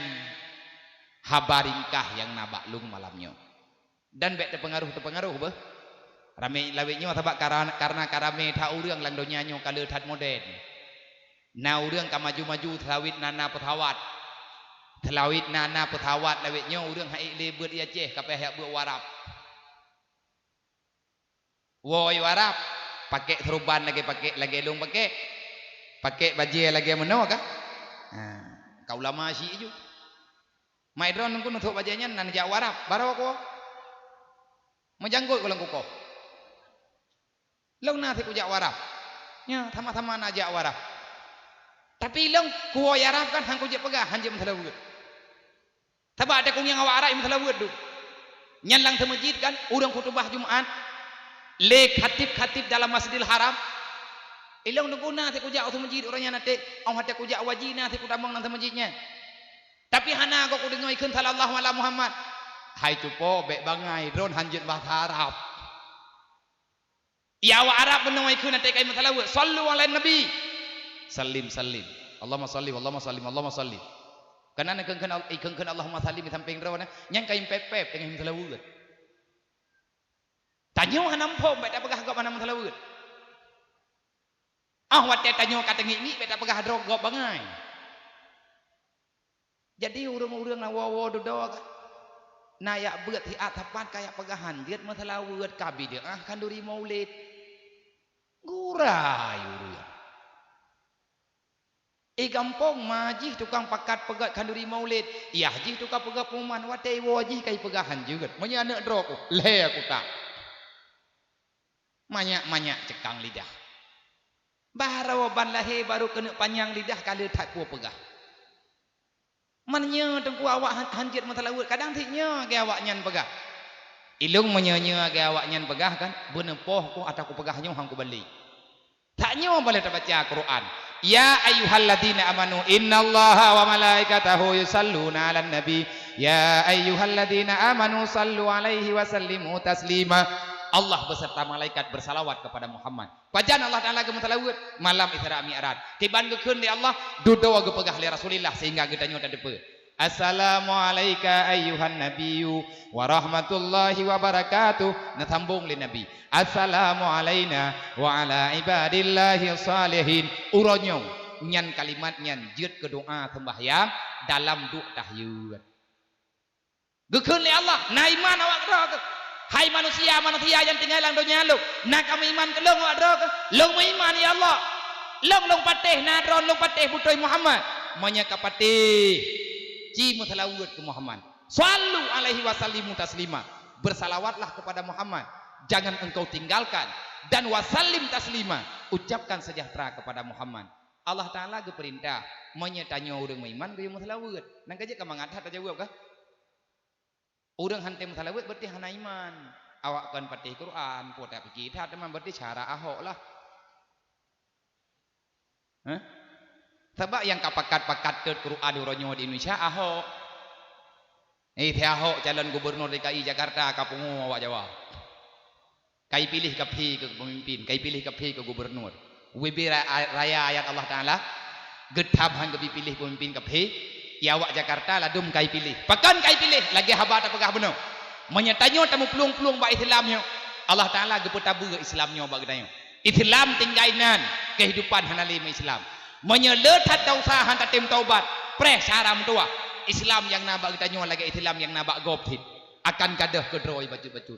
habaringkah yang nabak lung malamnyo. Dan bek terpengaruh beh. Rame lawitnyo sabak karena karame ta urang lang donyanyo kale tat moden. Na urang ka maju-maju thlawit nana petawat. Thlawit nana petawat lawitnyo urang haik le beut ia ceh kapeh yak beut warap. Woi warap pakai serban lagi pakai lagi long pakai baju lagi meno kah? Kau lama sih itu. Maidron nunggu nutup bajunya nan jak warap baru aku. Menjanggut kalau kuko. Long nanti ku jak warap. Ya sama-sama nak jak warap. Tapi long ku warap kan hang ku jak pegah hanjam selawut. Sebab ada kung yang awak arah im selawut tu. Nyan lang masjid kan urang khutbah Jumat. Le khatib dalam Masjidil Haram. Ilang nunguna ti kujak tu masjid orangnya nate, au hate kujak wajina ti kudamang nang masjidnya. Tapi hana kok kudengo ikun sallallahu alaihi Muhammad. Hai cupo bek bangai drone hanjit bahasa Arab. Ya wa Arab benang ikun nate kai masalawat. Sallu ala nabi. Salim. Allahumma salli, Allahumma salli. Kana ikun Allahumma salli samping drone nyang kai pep dengan salawat. Tanyo hanampom beta pegah gop mana masalawat. Wate tanyo kata ngi beta pegah drog gop bangai. Jadi urang-urang na wawo dodo na ya beut hi atapan kaya pegahan diet masalawat kabi dia kanduri maulid. Gurai urang. Gampong majih tukang pakat pegat kanduri maulid. Iya jih tukang pegat pengumuman wate wajih kai pegahan juga. Manya anak drog le aku tak. Manyak cekang lidah. Baru ban lahir baru kena panjang lidah kalau tak kuat pegah. Manya tengku awak hanjit masalawat kadang tiknya ke awak nyan pegah. Ilung menyanya ke awak nyan pegah kan benepoh ko ataku pegahnya hang ku balik. Taknya boleh baca Quran. Ya ayyuhalladzina amanu innallaha wa malaikatahu yusalluna 'alan nabi. Ya ayyuhalladzina amanu sallu 'alaihi wa sallimu taslima. Allah beserta malaikat bersalawat kepada Muhammad. Pajan Allah Taala ke masalawat malam Isra Mi'raj. Tiban gekeun di Allah dudo ge pegah li Rasulillah sehingga kita nyoda depe. Assalamu alayka ayyuhan nabiyyu wa rahmatullahi wa barakatuh. Nasambung li Nabi. Assalamu alayna wa ala ibadillahi salihin. Uronyo nyan kalimat nyan jut ke doa sembahyang dalam duk tahyud. Gekun le Allah, na iman awak ro ke. Hai manusia yang tinggal dalam dunia lu, nak kami iman ke long awak ro ke. Long iman ya Allah. Long patih na ron long patih putoi Muhammad. Manya ka patih. Ci mutalawud ke Muhammad. Sallu alaihi wasallimu taslima. Bersalawatlah kepada Muhammad. Jangan engkau tinggalkan dan wasallim taslima. Ucapkan sejahtera kepada Muhammad. Allah Taala ge perintah manya tanya urang iman ge mutalawud. Nang kaje ka mangadat aja jawab kah? Urang hante mutalawud berarti hana iman. Awak kan patih Quran, potak pikir tat teman berarti cara ahok lah. Hah? Sebab yang kapakat-pakat ke Quran uronyo di Indonesia ahok. Teh ahok calon gubernur DKI Jakarta kapungu awak Jawa. Kai pilih kapi ke pemimpin, kai pilih kapi ke gubernur. Wibi raya ayat Allah Taala getab hang kebi pilih pemimpin kapi. Ya awak Jakarta ladum kai pilih. Pakan kai pilih lagi haba tak pegah benar. Menyatanyo tamu pelung-pelung ba Islamnya. Allah Taala gepetabu ke Islamnya ba gedayo. Islam tinggainan kehidupan hanalima Islam. Menyeletat dausa hantar tim taubat preh saram tua Islam yang nabak kita nyoh lagi Islam yang nabak gobtit akan kadah kedroi baju-baju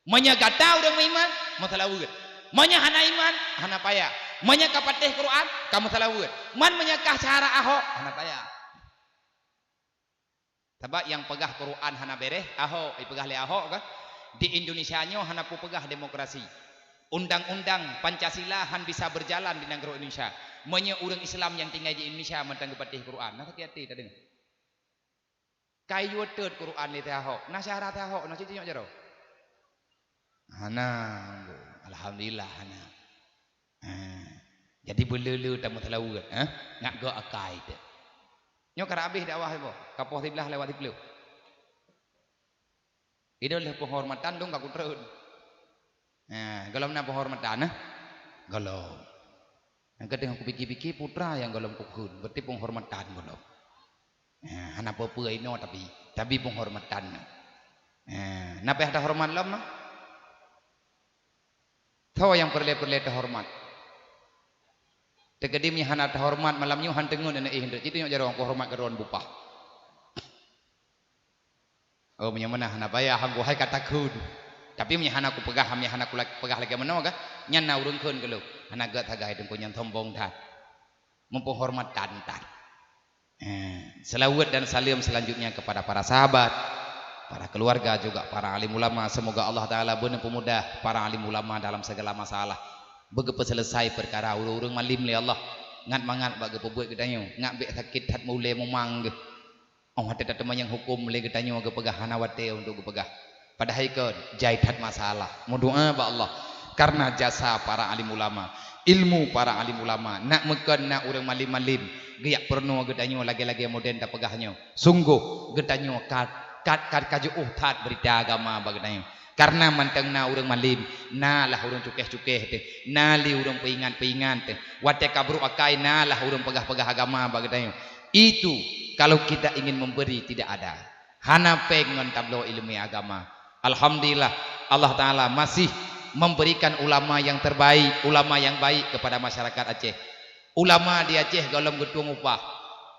menyagata orang iman mutalawud menyahana iman hana payah menyakapatih Quran kamu talawud man menyakah cara ahok hana payah sebab yang pegah Quran hana bereh ahok pegah le ahok kan di Indonesia nyo hana pu pegah demokrasi undang-undang Pancasila han bisa berjalan di negara Indonesia. Menya orang Islam yang tinggal di Indonesia mentang patih Quran. Nah hati-hati tak dengar. Kayu tet Quran li teh ahok. Nah syarat ahok nah cici jero. Hana alhamdulillah hana. Jadi belelu tamu telawud, ngak go akai teh. Nyo kara habis dakwah ibo. Kapoh tiblah lewat tiblu. Itu leh penghormatan dong kaku terun. Galam na penghormatan galam. Yang kadang aku pikir-pikir putra yang galam kukun berarti penghormatan galam. Hana apa-apa ino tapi penghormatan. Napa ada hormat lam? Tahu yang perle-perle terhormat. Tegadim yang hana terhormat malamnya han tengun anak hendak itu yang jarang hormat keron bupah. Oh punya mana hana bayar hang hai katakun. Tapi menyahana aku pegah, menyahana aku pegah lagi mana ga? Nyana urung kun kalau, hana gat hagai dengku nyan tombong tat, mempenghormatan tat. Selawat dan salam selanjutnya kepada para sahabat, para keluarga juga para alim ulama. Semoga Allah Taala benar pemudah para alim ulama dalam segala masalah. Begitu selesai perkara urung malim le Allah. Ngat mangat bagi pebuat gedanyo, ngat bek sakit hat mule memang. Oh hati teman yang hukum le gedanyo ge pegah hana wate untuk ge pegah. Padahal ikut jahitan masalah. Mau doa ba Allah karena jasa para alim ulama, ilmu para alim ulama. Nak meken nak orang malim-malim, giyak perno gedanyo lagi-lagi moden tak pegahnya. Sungguh gedanyo kat kaju tat berita agama bagedanyo. Karena manteng na orang malim, na lah orang cukeh-cukeh teh, na li orang peingat-peingat teh. Wate kabru akai na lah orang pegah-pegah agama bagedanyo. Itu kalau kita ingin memberi tidak ada. Hana pengen tablo ilmu agama. Alhamdulillah Allah Ta'ala masih memberikan ulama yang terbaik, ulama yang baik kepada masyarakat Aceh. Ulama di Aceh galam getung upah.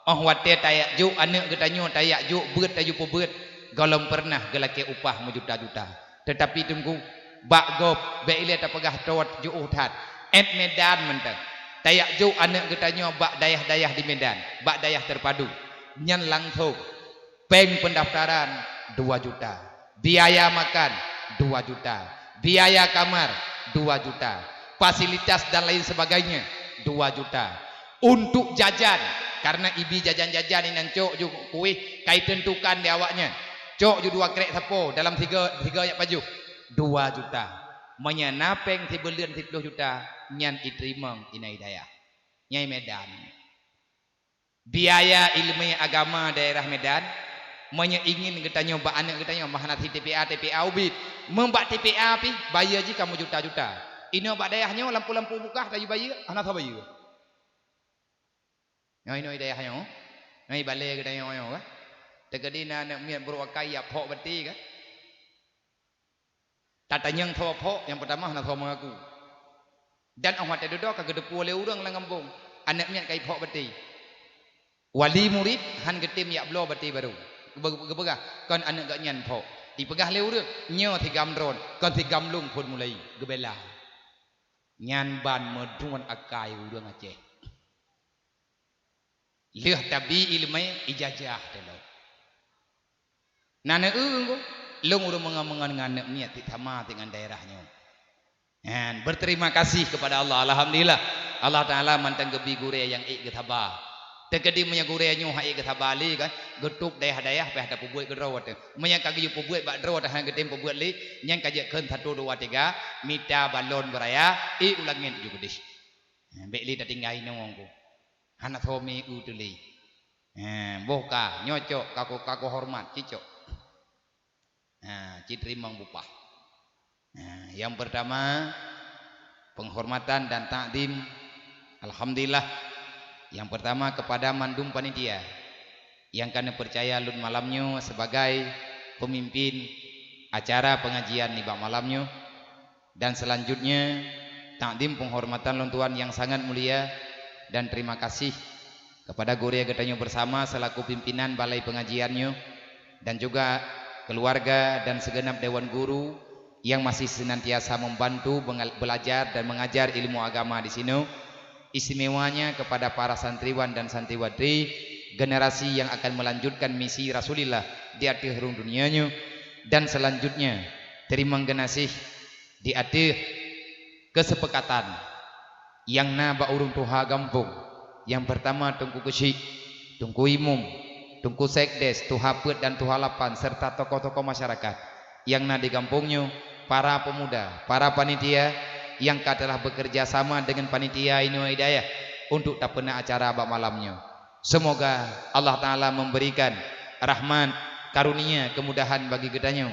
Oh wate tayak juk anak getanyo tayak juk beut tayu beut galam pernah gelake upah menjuta-juta. Tetapi tunggu bak gop be ile ta pegah tawat juk utat. Et Medan mentang. Tayak juk anak getanyo bak dayah-dayah di Medan, bak dayah terpadu. Nyan langsung peng pendaftaran 2 juta. Biaya makan 2 juta, biaya kamar 2 juta, fasilitas dan lain sebagainya 2 juta. Untuk jajan, karena ibi jajan-jajan ini cok juga kue kai tentukan di awaknya. Cok juga 2 krek sapo dalam 3 yak baju 2 juta. Menyenapeng 3 bulan 10 juta nyan itrimang inai daya. Nyai Medan. Biaya ilmu agama daerah Medan ingin kita nyoba anak kita nyoba hanat TPA ubit membak TPA pi bayar je kamu juta-juta ini obak dayahnya lampu-lampu buka tayu bayar hanat apa bayar ini dayahnya ini balai kita nyoba tegedina nak miat beruakai ya pok beti kan tatanya yang tahu pok yang pertama hanat tahu mengaku dan awak tadi doa kagedepu oleh orang lang kampung anak miat kai phok beti wali murid han getim yak blo beti baru gebegah kon anak gak nyan phok dipegah leu dia nyo thi gam dron kon thi gam lung phun mulai gebela nyan ban meduan akai urang Aceh leh tabi ilmai ijazah telo nana ko lung urang mengamangan nganek miat ti thama dengan daerahnya. Dan berterima kasih kepada Allah. Alhamdulillah Allah Ta'ala mantang gebi gure yang ik getaba tegedi menya gure nyu ha ik getaba li kan getuk daerah-daerah pe ada pubuat gedrawat menya kagi pubuat bak drawat ha gedem pubuat li nyang kaje keun 1 2 3 mita balon beraya i ulangin ju gedis bek li ta tinggai nongko hana thomi u tuli boka nyocok kako hormat cicok citrimang bupah. Yang pertama penghormatan dan takdim alhamdulillah yang pertama kepada mandum panitia yang kami percaya lun malamnya sebagai pemimpin acara pengajian nibak malamnya dan selanjutnya takdim penghormatan lun tuan yang sangat mulia dan terima kasih kepada Guru Getanyo bersama selaku pimpinan balai pengajiannya dan juga keluarga dan segenap dewan guru yang masih senantiasa membantu belajar dan mengajar ilmu agama di sini. Istimewanya kepada para santriwan dan santriwati generasi yang akan melanjutkan misi Rasulullah di akhir dunianya dan selanjutnya terima kasih di akhir kesepakatan yang naba urung tuha gampung yang pertama tungku kesik tungku imum tungku sekdes, tuhaput dan tuhalapan serta tokoh-tokoh masyarakat yang di kampungnya, para pemuda, para panitia yang telah bekerja sama dengan panitia Inul Hidayah untuk tak pernah acara abad malamnya. Semoga Allah Ta'ala memberikan rahmat, karunia, kemudahan bagi getanyo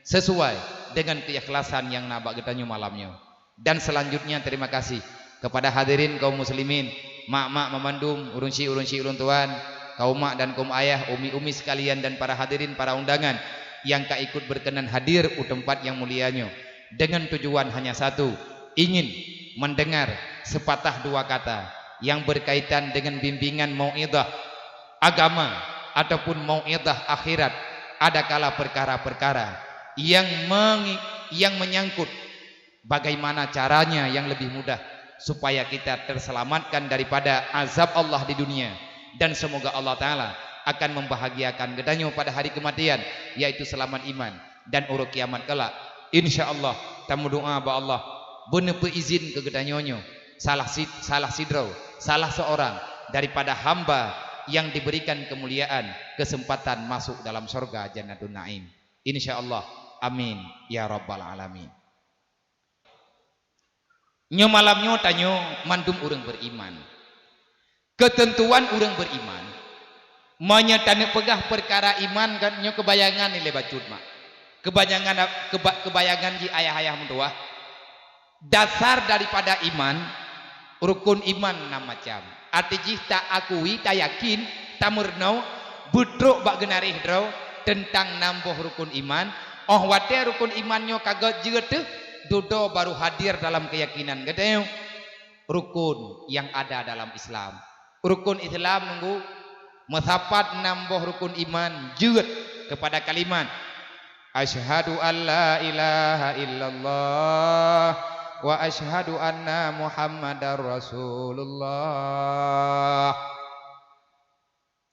sesuai dengan keikhlasan yang nabak getanyo malamnya. Dan selanjutnya terima kasih kepada hadirin kaum muslimin, mak-mak memandum, urunsi-urunsi ulun tuan, kaum mak dan kaum ayah, umi-umi sekalian dan para hadirin, para undangan yang ikut berkenan hadir di tempat yang mulianya dengan tujuan hanya satu, ingin mendengar sepatah dua kata yang berkaitan dengan bimbingan mau'idhah agama ataupun mau'idhah akhirat. Ada kala perkara-perkara yang menyangkut bagaimana caranya yang lebih mudah supaya kita terselamatkan daripada azab Allah di dunia. Dan semoga Allah Ta'ala akan membahagiakan gedanyo pada hari kematian, yaitu selamat iman dan uruk kiamat kelak. InsyaAllah tamu doa ba Allah bener izin ke gedanyonyo salah sidro, salah seorang daripada hamba yang diberikan kemuliaan, kesempatan masuk dalam surga Jannatun Naim. InsyaAllah amin ya rabbal alamin. Nyo malamnyo tanyo mandum urang beriman. Ketentuan orang beriman menyatakan pegah perkara iman kan nyo kebayangan nilai bacut mak kebayangan di ayah-ayah mentua dasar daripada iman rukun iman 6 macam arti tak akui tak yakin tak murnau budruk bak genarih draw tentang nambuh rukun iman wate rukun imannya kagak juga tuh dodo baru hadir dalam keyakinan gedeo rukun yang ada dalam Islam. Rukun Islam nunggu methapat nambuh rukun iman juga kepada kalimat asyhadu an la ilaha illallah wa asyhadu anna muhammadar rasulullah.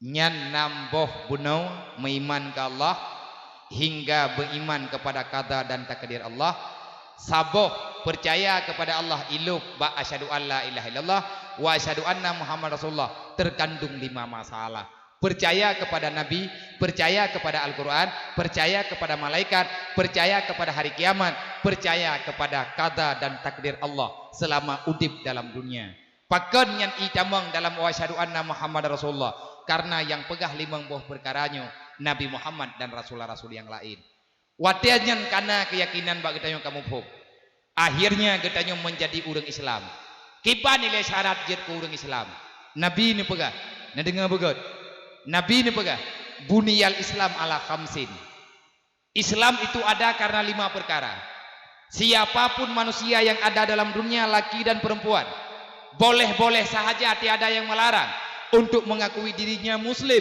Nyan nambuh bunau meiman ke Allah hingga beriman kepada qada dan takdir Allah, saboh percaya kepada Allah iluk ba asyhadu an la ilaha illallah wa asyhadu anna muhammad rasulullah, terkandung 5 masalah. Percaya kepada Nabi, percaya kepada Al-Quran, percaya kepada malaikat, percaya kepada hari kiamat, percaya kepada qada dan takdir Allah selama udip dalam dunia. Pakan yang itamang dalam wa asyhadu anna muhammad rasulullah, karena yang pegah 5 buah perkaranya Nabi Muhammad dan rasul-rasul yang lain. Watianyan karena keyakinan bagi kita yang kamu pun akhirnya kita menjadi orang Islam. Kipa nilai syarat jet ke orang Islam. Nabi ini pegah, nah dengar begot. Nabi ini pegah. Buniyal Islam ala khamsin. Islam itu ada karena 5 perkara. Siapapun manusia yang ada dalam dunia, laki dan perempuan, boleh-boleh sahaja, tiada yang melarang untuk mengakui dirinya muslim.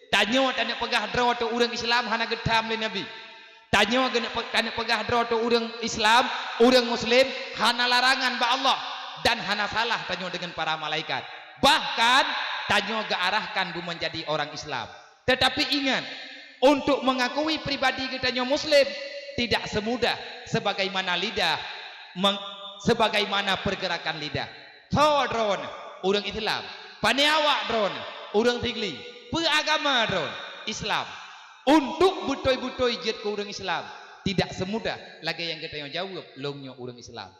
Tanya tanya pegah draw tu orang Islam hana getam le Nabi. Tanya tanya pegah draw tu orang Islam, orang muslim hana larangan ba Allah dan hana salah tanya dengan para malaikat. Bahkan tanya ke arahkan bu menjadi orang Islam. Tetapi ingat, untuk mengakui pribadi kitanya muslim tidak semudah sebagaimana lidah sebagaimana pergerakan lidah. Tho drone orang Islam, paniawak drone orang Tigli, beragama drone Islam. Untuk butoi-butoi jet ke orang Islam tidak semudah lagi yang kita jawab longnya orang Islam.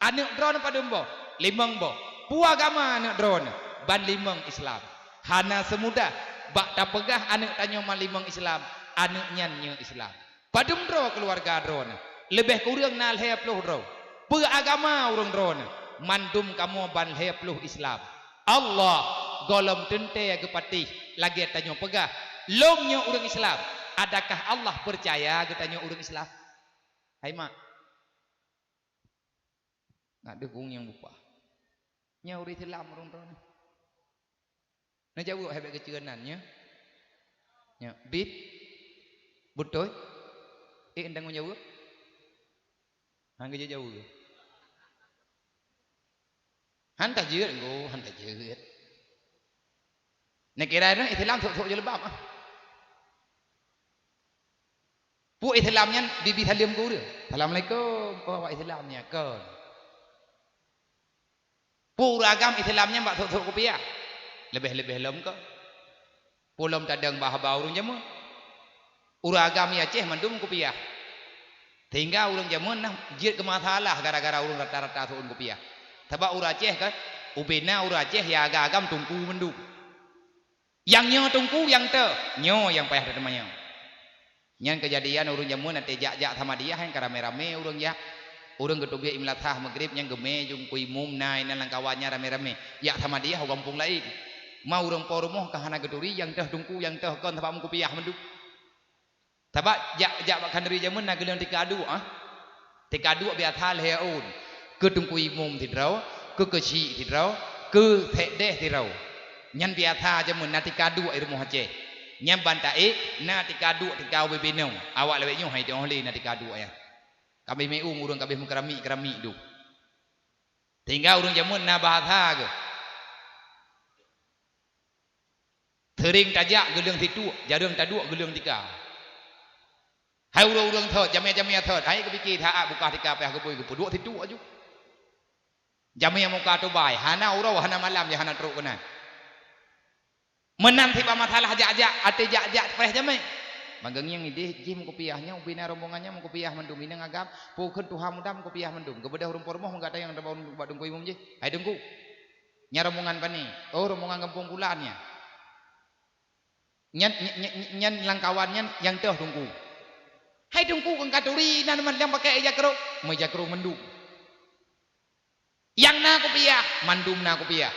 Anak drone pada mbo, limang bo, puagama anak drone ban limang Islam. Hana semudah bak tak pegah anak tanya malimang Islam, anaknya nya Islam. Padum dro keluarga drone, lebih kurang nal heploh dro. Beragama orang drone, mandum kamu ban heploh Islam. Allah golom tente gepatih lagi tanya pegah. Longnya orang Islam, adakah Allah percaya katanya orang Islam? Hai mak, nak dukung yang bupa. Nya orang Islam orang drone. Nah jawab hebat kecernannya. Ya, bit betul. Endang menjawab. Hang kerja jauh. Hantar jeut engko, hantar jeut. Nek kira nó Islam thuk-thuk je lebam ah. Pu Islamnya bibi salim ku dia. Assalamualaikum, bawa Islamnya ke. Pu agam Islamnya bak thuk-thuk kopiah. Lebih-lebih lom ke. Pulam tadang bahaba urang jamu. Urang agam ya Aceh mandum kopiah. Hingga urang jamu nah jit ke masalah gara-gara urang rata-rata thuk kopiah. Sebab urang Aceh kan ubena urang Aceh ya agam tungku menduk. Yang nyo tungku yang te, nyo yang payah temannya. Nyan kejadian urang jamu nanti jak-jak sama dia yang rame-rame urang ya. Urang ketubia imlatah maghrib yang geme jung kui mum nai nan kawannya rame-rame. Ya sama dia kampung lain. Mau urang poromoh ke hana geduri yang teh tungku yang teh kon sebab mu kopiah menduk. Sebab jak bakkan dari jaman nak gelang tikadu ah. Tikadu biar thal heun. Ke tungku imum tidrau, ke keci tidrau, ke thedeh tidrau. Nyan biar tha jaman na tikadu ai rumah Aceh. Nyan bantai na tikadu tikau bebinau. Awak lewek nyo hai tong le na tikadu ya. Kami meu urang kabeh keramik du. Tinggal urang jaman na bahasa ke. Tering tajak gelang titu, jarang taduk gelang tika. Hai urang thot, jamia thot, hai kepikir tha buka tika peh kepoi ke duk titu aju. Jamia muka tu bai, hana urau hana malam ya hana teruk kena. Menang tiba masalah jak-jak, ate jak-jak peh jamai. Magang yang ide jim kopiahnya, ubina rombongannya mau kopiah mendum minang agam, pukun tuha mudam kopiah mendum. Kebedah rumpur moh enggak ada yang ada buat dungku imum je. Hai dungku. Nya rombongan pani. Oh rombongan kampung bulannya. Nyan langkawannya yang teh tungku. Hai tungku kang katuri nan man yang pakai jakro, mau jakro mendum. Yang na kopiah, mandum na kopiah.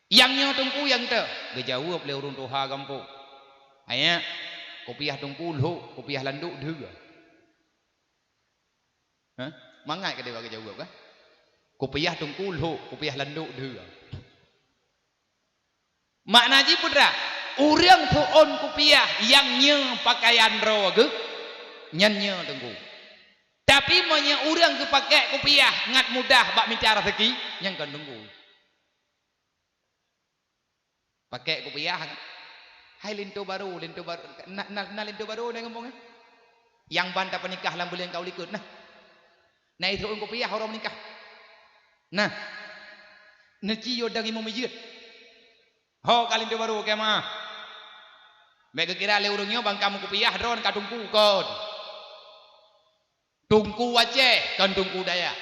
Yang nyo tungku yang teh, gejawab le urun toha kampung. Aya kopiah tungku lu, kopiah landuk deug. Hah? Mangai ke dia bagi jawab kan? Kopiah tungku lu, kopiah landuk deug. Makna ji putra urang tuon kopiah yang nye pakaian ro ge nyannya tengku. Tapi monya urang ke pakai kopiah ngat mudah bak minta rezeki yang kan tengku. Pakai kopiah. Hai lintu baru na lintu baru dah ngomong. Yang banta penikah lam bulan kau likut nah. Nah itu kopiah orang menikah. Nah. Neci yo dang imam mijit. Ho kalin tu baru ke mah. Mek kira le urangnya bang kamu kopiah dron ka tungku kon. Tungku Aceh kan tungku Dayak.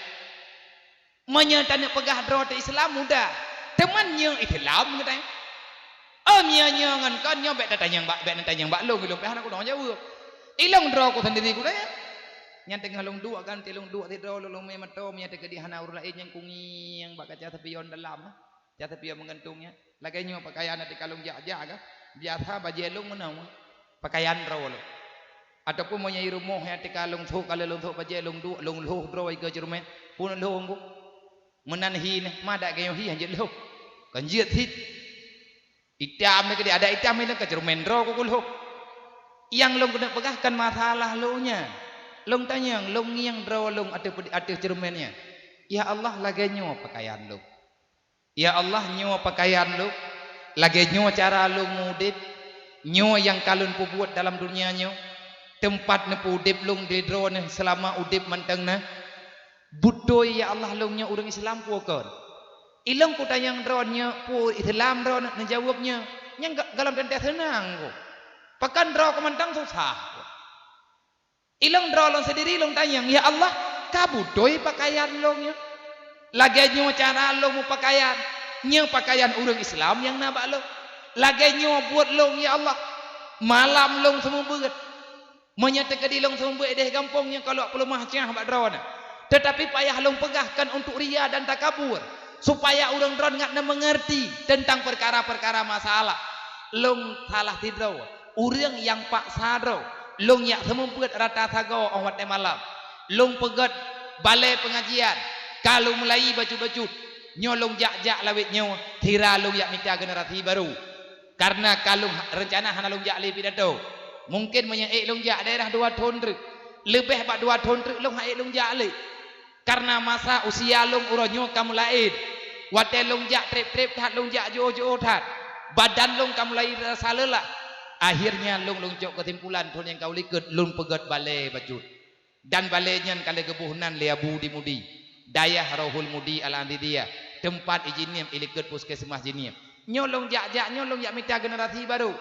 Menyatanya pegah dron Islam mudah. Temannya Islam katanya. Nya ngan kan nya bek tanyang bak long belum peh aku dong jawab. Ilong dro aku sendiri ku daya. Nya tengah long dua kan telong dua tidro long me mato nya tege di hana urang lain yang kungi yang bak kaca tepion dalam. Kaca tepion mengantungnya. Lagi nyo pakaian di kalung jak-jak kan. Biasa bajelung menang pakaian dro lo. Ataupun mo nyai rumoh ya di kalung thu kalau long thu bajelung du long lu dro ke jerumen pun lu ngku. menanhi ni madak gayo hi hanjit lo kanjit hit itam ni ke ada itam ni ke cermendro ko lo yang long kena pegahkan masalah lo nya long tanya long yang dro long ada cermennya ya Allah lagi nyo pakaian lo ya Allah nyo pakaian lo lagi nyo cara lo mudip nyo yang kalun pu buat dalam dunia nyo tempat ne pu udip long de dro ne selama udip manteng na budoy ya Allah longnya orang Islam puakan ilang ku tanyang dronnya pu Islam dron menjawabnya yang galam dan tenang ku pakan dro kemantang susah ilang dro long sendiri long tanyang ya Allah ka budoy pakaian longnya lagi nyo cara lo mu pakaian nya pakaian orang Islam yang nabak lo lagi nyo buat long ya Allah malam long semua berat menyatakan di long semua berat deh gampangnya kalau perlu mahcah bak drone tetapi payah long pegahkan untuk ria dan takabur supaya orang drone nggak mengerti tentang perkara-perkara masalah long salah tidur orang yang pak sadro long yak semempet rata sago awat malam long pegat balai pengajian kalau mulai baju-baju nyolong jak-jak lawit nyo tira long yak minta generasi baru karena kalau rencana hana long jak lebih pidato mungkin menyaik long jak daerah 2 tahun lebih bak 2 tahun long haik long jak le karena masa usia long uronyo kamu lain wate long jak trip-trip tat long jak jo-jo tat badan long kamu lain rasa lelah akhirnya long jok kesimpulan thon yang kau liket long pegat balai bajut dan balainya kali gebuhnan liabu di mudi dayah rohul mudi al-andidiyah tempat ijinim iliket puskesmas jinim nyolong jak nyolong jak minta generasi baru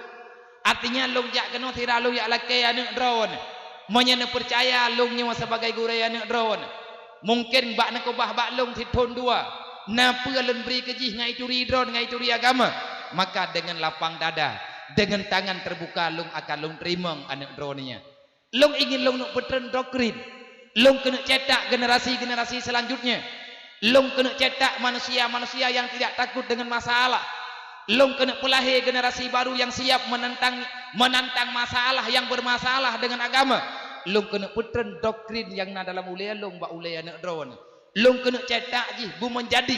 artinya long jak kena tira long jak lakai anak drone menyana percaya long nyawa sebagai gurai anak drone mungkin bak nak ubah bak long thon 2 napa len beri kejih ngai curi drone ngai curi agama maka dengan lapang dada dengan tangan terbuka long akan long terima anak drone nya long ingin long nak petren doktrin long kena cetak generasi selanjutnya long kena cetak manusia-manusia yang tidak takut dengan masalah long kena pelahir generasi baru yang siap menantang masalah yang bermasalah dengan agama long kena putren doktrin yang na dalam ulaya long ba ulaya nak drone long kena cetak ji bu menjadi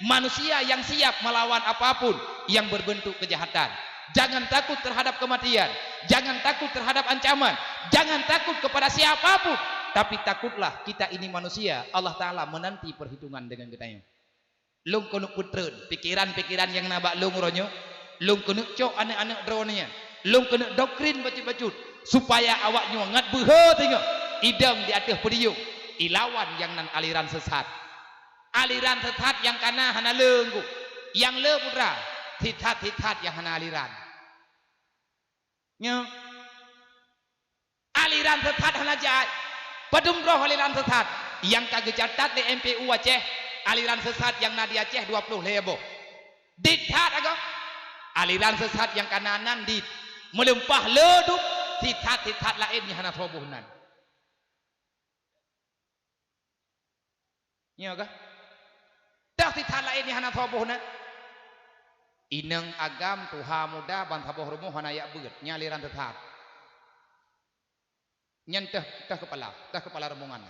manusia yang siap melawan apapun yang berbentuk kejahatan jangan takut terhadap kematian jangan takut terhadap ancaman jangan takut kepada siapapun tapi takutlah kita ini manusia Allah Ta'ala menanti perhitungan dengan kita long kena putren pikiran-pikiran yang nabak long ronyo long kena cok anak-anak drone nya long kena doktrin bacut-bacut supaya awaknya ngat behe tengok idam di atas pediung ilawan yang nan aliran sesat yang kana hana lenggu yang le putra titat yang hana aliran nya aliran sesat hana jat padum roh aliran sesat yang kagak catat di MPU Aceh aliran sesat yang nadi Aceh 20 lebo ditat agak aliran sesat yang kananan dit melempah leduk titat lain yang hana sobuhnan nya kah dah titat lain yang hana sobuhnan ineng agam tuha muda bantaboh rumuh hana yak beut nya aliran sesat nyen teh kepala rombongan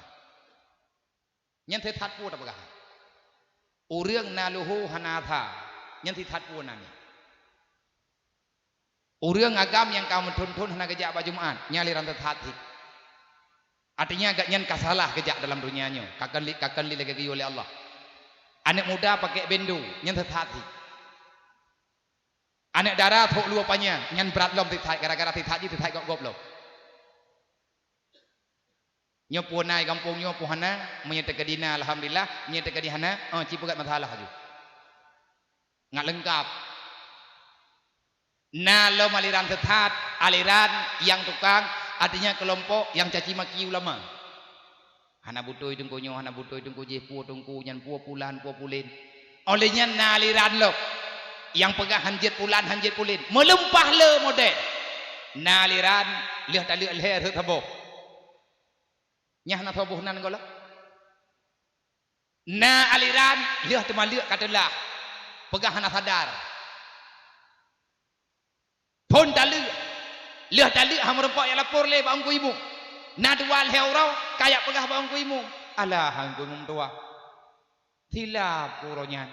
nyen titat pu tapagah urang naluhu hanatha nyen titat pu nani urang agam yang kamu tuntun hana gejak bajumaan nyaliran terhati artinya agak nyen kasalah gejak dalam dunianya kakan li lagi oleh Allah anak muda pakai bendu nyen terhati anak darah thok luapanya nyen berat lom terhati gara-gara terhati kok goblok nyopo nai kampung nyopo hana menyata kedina alhamdulillah menyata kedihana cipugat masalah aju nggak lengkap nalo aliran tetap aliran yang tukang artinya kelompok yang caci maki ulama hana butoi tungkunyo hana butoi tungku jepu tungku nyan pua pulan pua pulin olehnya aliran lo yang pegang hanjit pulin melempah le model aliran lihat tali leher tabo nyah na tobuh nan gola na aliran lihat teman lihat katalah pegang hana sadar pun tali lihat tali hamrempak yang lapor le bangku ibu na dual heurau kayak pegah bangku ibu alah hanggung tua Tilap kuronyan.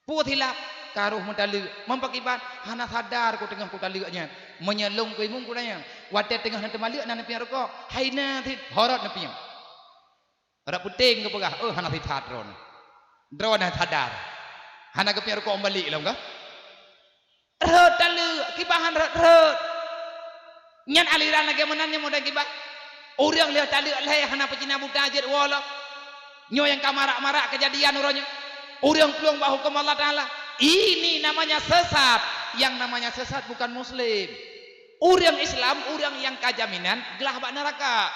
Pu tilap karuh mentali mempakiban hana sadar ku tengah ku taliknya menyelung ku imung ku nanya wate tengah nanti malik nan piang rokok haina tit horot na piang ora puting ke pegah hana tit hadron drone sadar hana ke piang rokok balik lah ka rot talu kibahan rot nyan aliran lagi menanya modal kibah orang lihat tali leh hana pecina buta ajar wala nyo yang kamarak-marak kejadian uronya orang peluang bahu hukum Allah Ta'ala. Ini namanya sesat. Yang namanya sesat bukan muslim. Orang Islam, orang yang kajaminan gelah bak neraka.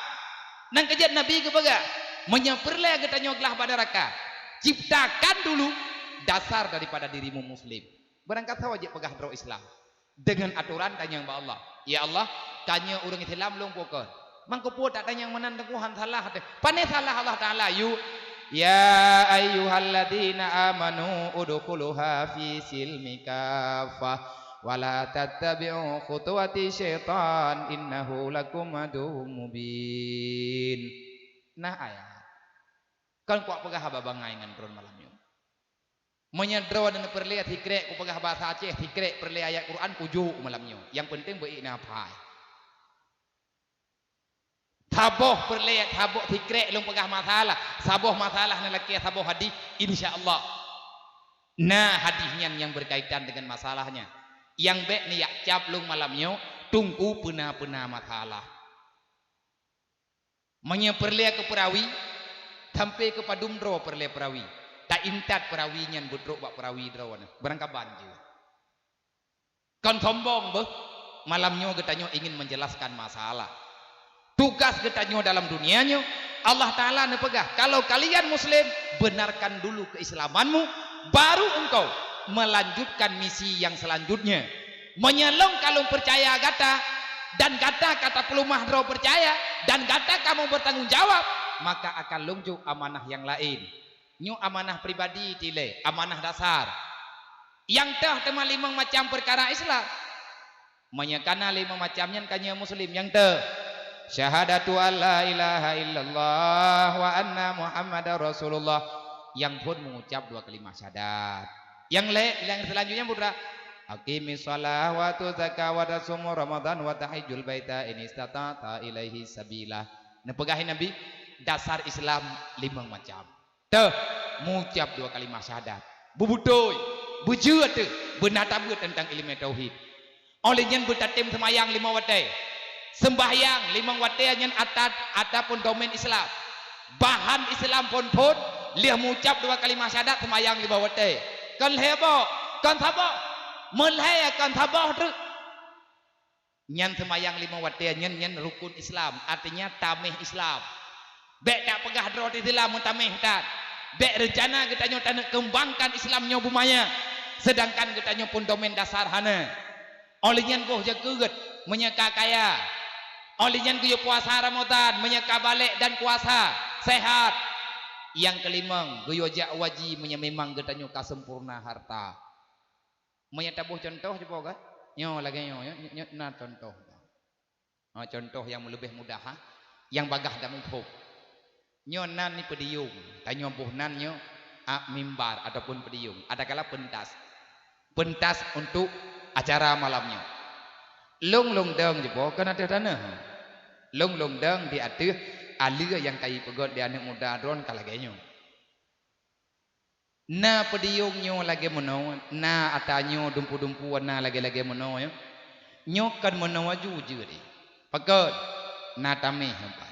Nang kejat Nabi kebaga menyeperleh getanya gelah bak neraka. Ciptakan dulu dasar daripada dirimu muslim. Berangkat wajib pegah dro Islam dengan aturan tanya mbak Allah. Ya Allah, tanya orang Islam long pokok. Mangko tak tanya yang menandang Tuhan salah. Pane salah Allah Ta'ala yuk. Ya ayyuhalladzina amanu udkhuluha fi silmi kafah wa la tattabi'u khutuwati syaitan innahu lakum aduwwum mubin. Nah ayat. Kan kuak pegah babangai ngan ron malamnya. Menyedro dan perlihat hikrek ku pegah bahasa Aceh hikrek perlihat ayat Quran kujuk malamnya. Yang penting beri nafai. Taboh perlihat taboh tikrek long pegah masalah saboh masalah ni laki saboh hadis insyaallah. Nah hadisnya yang berkaitan dengan masalahnya yang baik ni yak cap long malamnya tunggu pena-pena masalah menyeperlihat ke perawi sampai ke padumdro perlihat perawi tak intat perawi nyan budruk bak perawi drawan berangkaban je kan sombong beh malamnya getanyo ingin menjelaskan masalah. Tugas getanyo dalam dunianya Allah Ta'ala nepegah kalau kalian muslim benarkan dulu keislamanmu baru engkau melanjutkan misi yang selanjutnya menyelong kalau percaya kata dan kata pelumah draw percaya dan kata kamu bertanggung jawab maka akan lunjuk amanah yang lain nyu amanah pribadi tile amanah dasar yang teh tema 5 macam perkara Islam menyekana 5 macamnya kanya muslim yang teh syahadatu alla ilaha illallah wa anna muhammadar rasulullah yang pun mengucap 2 kalimat syahadat yang selanjutnya putra aqimis shalah wa tu zakah wa tasum ramadan wa tahijjul baita in istata'ta ilaihi sabila nepegahin Nabi dasar Islam 5 macam teh mengucap 2 kalimat syahadat bubutoy bujur tu benar tabu tentang ilmu tauhid oleh yang bertatim semayang 5 waktu sembahyang 5 waktu yang ataupun domain Islam bahan Islam pun liah mengucap 2 kalimat syahadat semayang 5 waktu kan hebo kan tabah melaya kan tabah tu nyan semayang 5 waktu nyan rukun Islam artinya tamih Islam bek tak pegah drot Islam tamih tak bek rencana kita nyo tak kembangkan Islamnya bumaya sedangkan kita nyo pun domain dasar hana oleh nyan boh jaget menyeka kaya olehnya kuyo puasa Ramadan menyeka balik dan puasa sehat yang kelima kuyo jak waji memang getanyo kasempurna harta menyetabuh contoh coba kan nyo lagi nyo nah contoh contoh yang lebih mudah yang bagah dan umum nyo nan ni pediung tanyo buh nan nyo mimbar ataupun pediung ada kala pentas untuk acara malamnya long deng jebo kan ada tanah long deng di atas alir yang kai pegot di anak muda dron kalagenyo na pediungnya lagi meno na atanyo dumpu na lagi meno nyo kan meno waju je pegot na tameh empat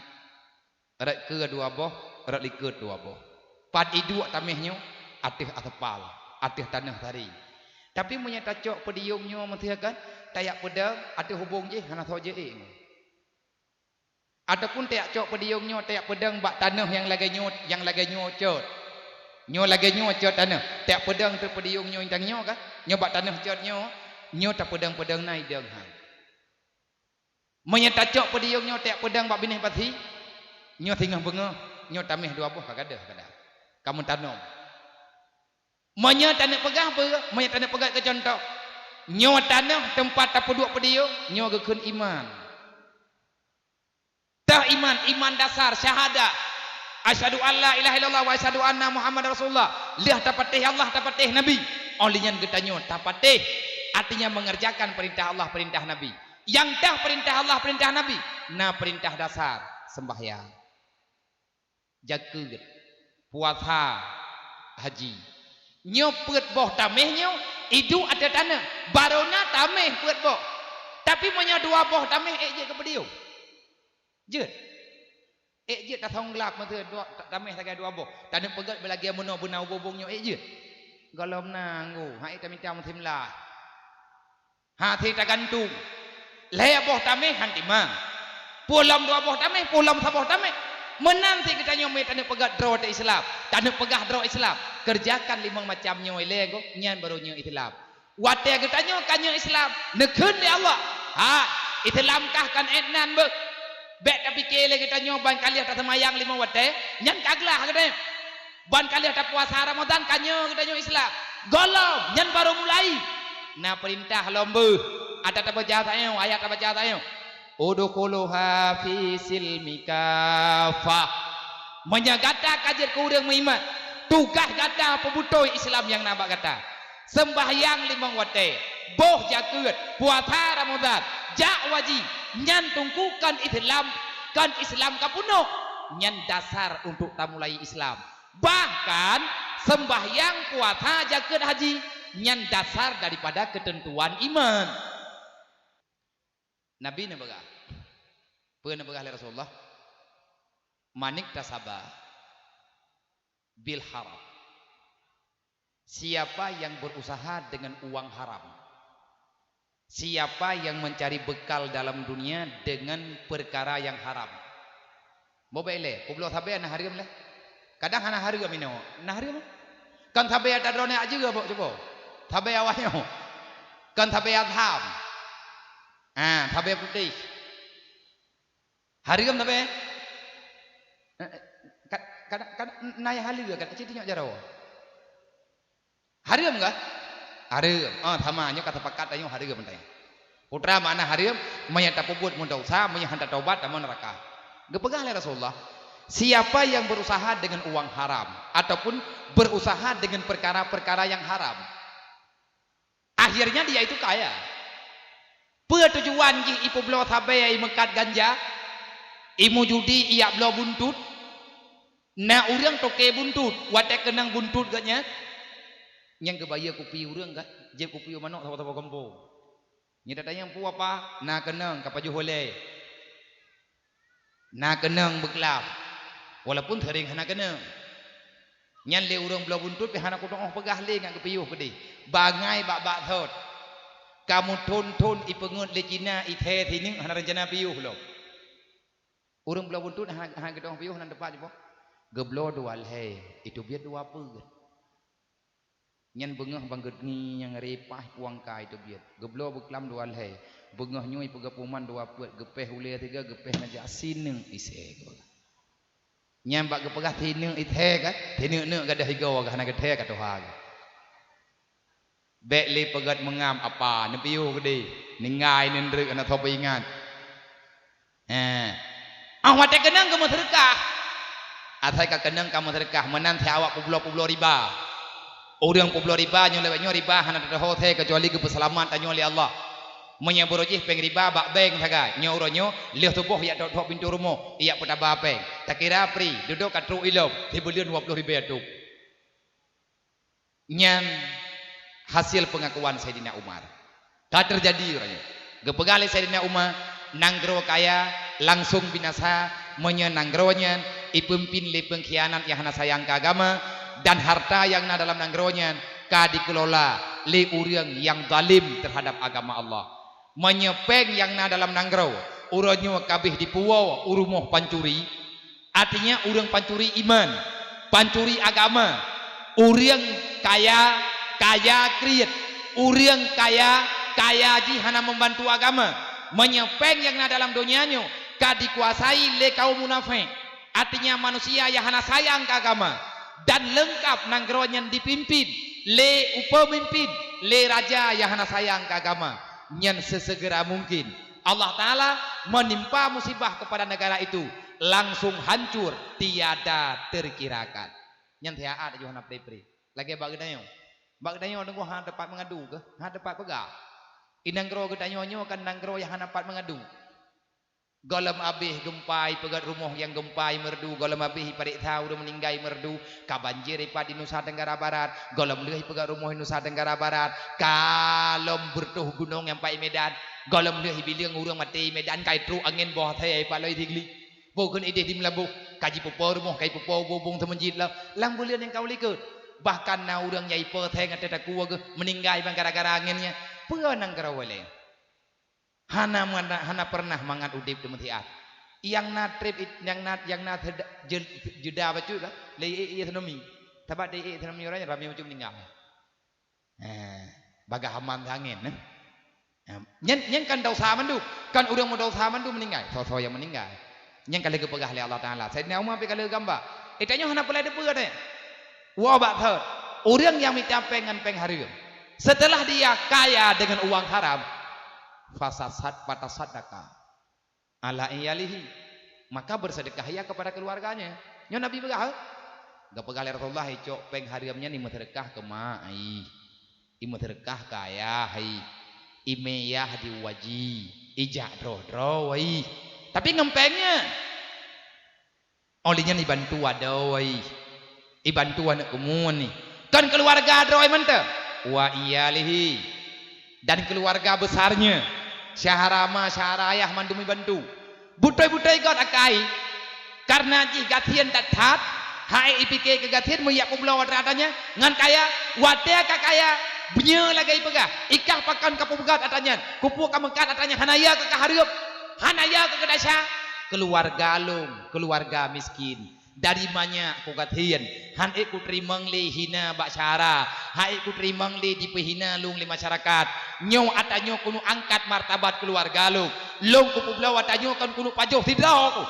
rak ke 2 boh rak liket 2 boh pat idu tamehnya atih atepal atih tanah tari tapi menyata cok pediungnya mentiakan tayak pedang ada hubung je hana tahu je ataupun tayak cok pediungnya tayak pedang bak tanah yang lagi nyocot nyo lagi nyocot tanah tayak pedang tu pediungnya intang nyo kan nyo bak tanah cot nyo tak pedang naik deng menyata cok pediungnya tayak pedang bak binih pati nyo tinggal bengah nyo tamih 2 buah kada kamu tanam menyata nak pegah apa menyata nak pegah ke contoh nyo tanah tempat apa 2 pediung nyo gekun iman tah iman dasar syahadat asyhadu alla ilaha illallah wa asyhadu anna muhammad rasulullah, liah tapatih Allah tapatih nabi. Olinya getanyo tapatih artinya mengerjakan perintah Allah perintah nabi. Yang dah perintah Allah perintah nabi, nah perintah dasar sembahyang, jaga, puasa, haji. Nyo peut boh tameh nyo itu ada tanah barona tameh peut boh. Tapi punya dua boh tameh je ke beliau. Je. Je tak thong gelap mata dua tameh sagai dua boh. Tanah pegat belagi amono bunau bobong nyo je. Galom nanggu, hai ta minta mutimlah. Ha thi ta gantung. Le boh tameh hanti mang. Pulam dua boh tameh, pulam saboh tameh. Menanti kita nyomai tanah pegat draw te Islam. Tanah pegah draw Islam. Kerjakan limang macam nyoy lego nyan baru nyo Islam. Wate kita nyo kanyo Islam. Nekun di Allah. Ha, Islam kah kan etnan be. Bek tapi kele kita nyo ban kali ta semayang lima wate, nyan kaglah kita. Ban kali ta puasa Ramadan kanyo kita nyo Islam. Golom nyan baru mulai. Nah perintah lombe. Ada ta baca tayo, ayat ta baca tayo. Udkhuluha fi silmi kafah. Menyagata kajer ke urang meiman. Tugas gata pebutoi Islam yang nabak kata. Sembahyang limang wate, boh jakeut, puasa Ramadan, jak wajib, nyan tungkukan Islam, kan Islam kapuno, nyan dasar untuk tamulai Islam. Bahkan sembahyang, puasa, jakeut, haji, nyan dasar daripada ketentuan iman. Nabi nabaga, pernah nabaga Rasulullah, manik tasaba bil haram. Siapa yang berusaha dengan uang haram, siapa yang mencari bekal dalam dunia dengan perkara yang haram. Mau bele, kublo sabe na hargam lah. Kadang hana hargam ino, na hargam. Kan sabe ada drone aja ga bo coba. Sabe awalnya. Kan sabe adham. Sabe putih. Hargam sabe. Kadang naya halu ga kan citi nyok jaro. Hargam ga? Hargam. Thamanya kata pakat ayo hargam pentai. Putra mana hargam menyata puput mun dosa, menyata taubat amun neraka. Gepegang oleh Rasulullah. Siapa yang berusaha dengan uang haram ataupun berusaha dengan perkara-perkara yang haram, akhirnya dia itu kaya. Tujuan ji ipu blo sabe ai mekat ganja, imu judi ia blo buntut. Na urang toke buntut, wate kenang buntut gatnya. Yang kebaya kupi urang gat, je kupi manok tawa-tawa kampung. Nyata tayang pu apa? Na kenang kapaju hole. Na kenang beklap. Walaupun sering hana kenang. Nyan le urang blo buntut pe hana kutong pegah le ngak kepiyuh pedih. Bangai bak-bak thot. Kamu ton ipengut le Cina ithe thining hana rencana piyuh lo. Urang blo buntut hana ketong piyuh nan depan je po. Geblo dual he, itu biar dua apa? Nyan bengah bangget ni yang repah puang kai itu biar. Geblo beklam dual he, bengah nyui pegapuman dua put, gepeh ule tiga gepeh naja sineng ise. Nyan bak gepegah tineng ithe kan, tineng gadah higo gah na gethe ka Tuhan. Bek le pegat mengam apa, nepiu gede, ningai nendrek ana thope ingat. Awak tak kenang kamu terkah. Athai ka kenang kamu terkah menan awak publo riba. Orang publo riba nyo lewat nyo riba hana ada hote kecuali ke selamat tanyo oleh Allah. Menye borojih peng riba bak beng saga. Nyo uronyo leh tubuh ya tok pintu rumah iya petaba peng. Tak kira pri duduk katru ilom dibelian 20 ribu tu. Nyan hasil pengakuan Sayyidina Umar. Tak terjadi uronyo. Gepegali Sayyidina Umar nanggro kaya langsung binasa menyenanggronya ipimpin le pengkhianat yang hana sayang ke agama dan harta yang na dalam nanggronya ka dikelola le urang yang zalim terhadap agama Allah. Menyepeng yang na dalam nanggro uronyo kabeh dipuwo urumoh pancuri, artinya urang pancuri iman, pancuri agama, urang kaya kriet, urang kaya ji hana membantu agama. Menyepeng yang na dalam dunianya ka dikuasai le kaum munafik, artinya manusia yang hana sayang ke agama dan lengkap nanggronya dipimpin le upemimpin le raja yang hana sayang ke agama. Nyan sesegera mungkin Allah Ta'ala menimpa musibah kepada negara itu langsung hancur tiada terkirakan. Nyan tia ada jo hana pre lagi bag dayo nunggu han dapat mengadu ke han dapat pegah inang gro ke dayo kan nang gro yang han dapat mengadu golam abih gempai pegat rumah yang gempai merdu golam abih parik tahu udah meninggai merdu ka banjir di Nusa Tenggara Barat golam leuh pegat rumah Nusa Tenggara Barat kalom bertuh gunung yang pai Medan golam leuh bileung urang mati Medan kai tru angin boh thai paloi tigli bukan ide di melabuh kaji popo rumah kai popo bobong temenjit lah lang bulian yang kau likut bahkan na urang nyai pertheng ada takua ke meninggai bang gara-gara anginnya peuan nang karawale hana pernah mangan udip demetiat yang na trip yang na jeda bacu lah lei ekonomi tabat dei ekonomi orangnya rami macam meninggal baga haman angin nyen kan dosa mandu kan urang mau dosa mandu meninggal so yang meninggal nyen kali kepegah oleh Allah Taala Sayyidina Umar pe kali gambar itanya hana pelai depe de wabak thot orang yang minta pengen harium setelah dia kaya dengan uang haram fasasat patasadaka ala iyalihi maka bersedekah ia kepada keluarganya nyo Nabi begah gak pegal Rasulullah cok peng hariamnya ni sedekah ke mai imu sedekah kaya hai imeyah diwaji ijak dro wai tapi ngempengnya olinya dibantu ada wai ibantu anak kemun nih kan keluarga droi mantap wa iyalihi dan keluarga besarnya syaharama syarayah mandumi bantu butai god akai karena ji gatian datat hai ipike ke gatian mu yak kublaw adanya ngan kaya wate kakaya bnya lagi pegah ikah pakan kapu begat atanya kupu kamekat atanya hanaya ke kahareup hanaya ke kedasya keluarga miskin dari banyak kugatian han ku trimang li hina bacara hai ku trimang li dipehina lung li masyarakat nyo atanyo kuno angkat martabat keluarga lung ku publaw atanyo kan kuno pajuh tidak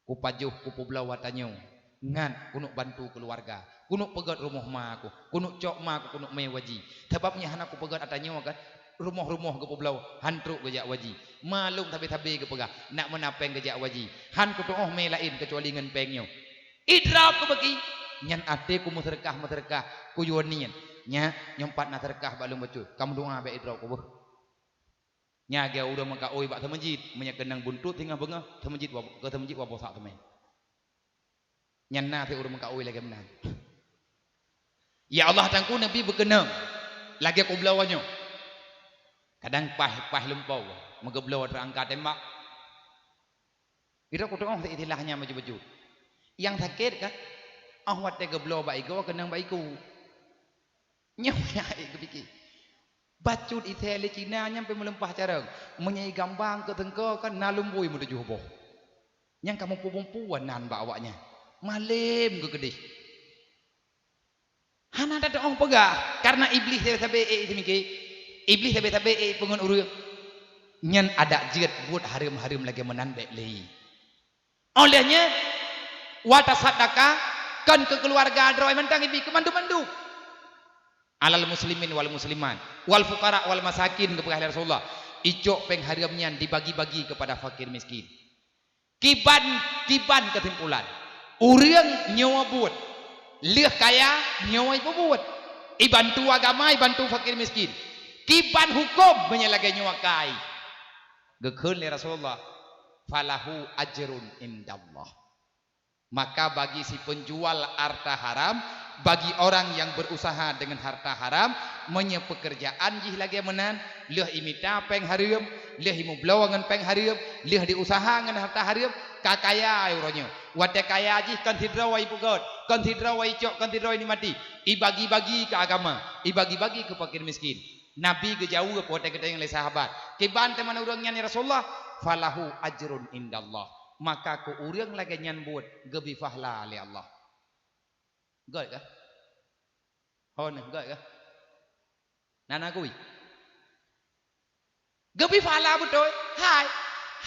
ku pajuh ku publaw atanyo ngan kuno bantu keluarga kuno pegat rumah maku kuno cok maku kuno mewaji sebabnya han aku pegat atanyo kan rumah-rumah ke publaw hantruk gejak waji malung tabe-tabe ke pegah nak menapeng gejak waji han ku toh me lain kecuali ngan pengnyo idrap ke bagi nyan ate ku musrekah ku yonian nya nyompat na terkah balung betul kamu doa be idrap ku beuh nya ge udah maka oi bak temenjit menyak genang buntut tinggal bengah temenjit ke temenjit wa bosak temen nyan na te udah maka oi lagi menang ya Allah tangku nabi berkenang lagi ku blawanyo kadang pah lempau megeblau terangkat tembak itu aku tengok itilahnya maju-maju yang sakit kan wat te geblau baiku kenang baiku nyonya ikepiki bacut itele Cina nyampe melempah carang menyai gambang ke tengko kan nalumbui menuju boh yang kamu perempuan nan bawanya malim ke gede hana ada orang pegah karena iblis sampai semiki iblis tabe pengun urut nyen ada jet buat harim lagi menandek lei olehnya wata sadaka kan ke keluarga droi mentang ibi kemandu alal muslimin wal musliman wal fuqara wal masakin kepada Rasulullah icok peng harimnya dibagi-bagi kepada fakir miskin kiban kesimpulan urang nyawa buat leuh kaya nyawa ibu buat ibantu agama ibantu fakir miskin kiban hukum menyalagai nyawa kai gekeun li Rasulullah falahu ajrun indallah maka bagi si penjual harta haram bagi orang yang berusaha dengan harta haram menye pekerjaan jih lagi menan leuh imita peng hareum leuh imu blowangan peng hareum leuh diusaha ngan harta hareum kakaya euronyo wate kaya jih kan tidrawai pugot kan tidrawai cok kan tidrawai ni mati ibagi-bagi ke agama ibagi-bagi ke fakir miskin Nabi gejauh ke pote kita yang le sahabat kiban teman urangnya ni Rasulullah falahu ajrun indallah maka ku urang lagi nyan buat gebi fahla li Allah gak kah hon gak kah nana kui gebi fahla betul hai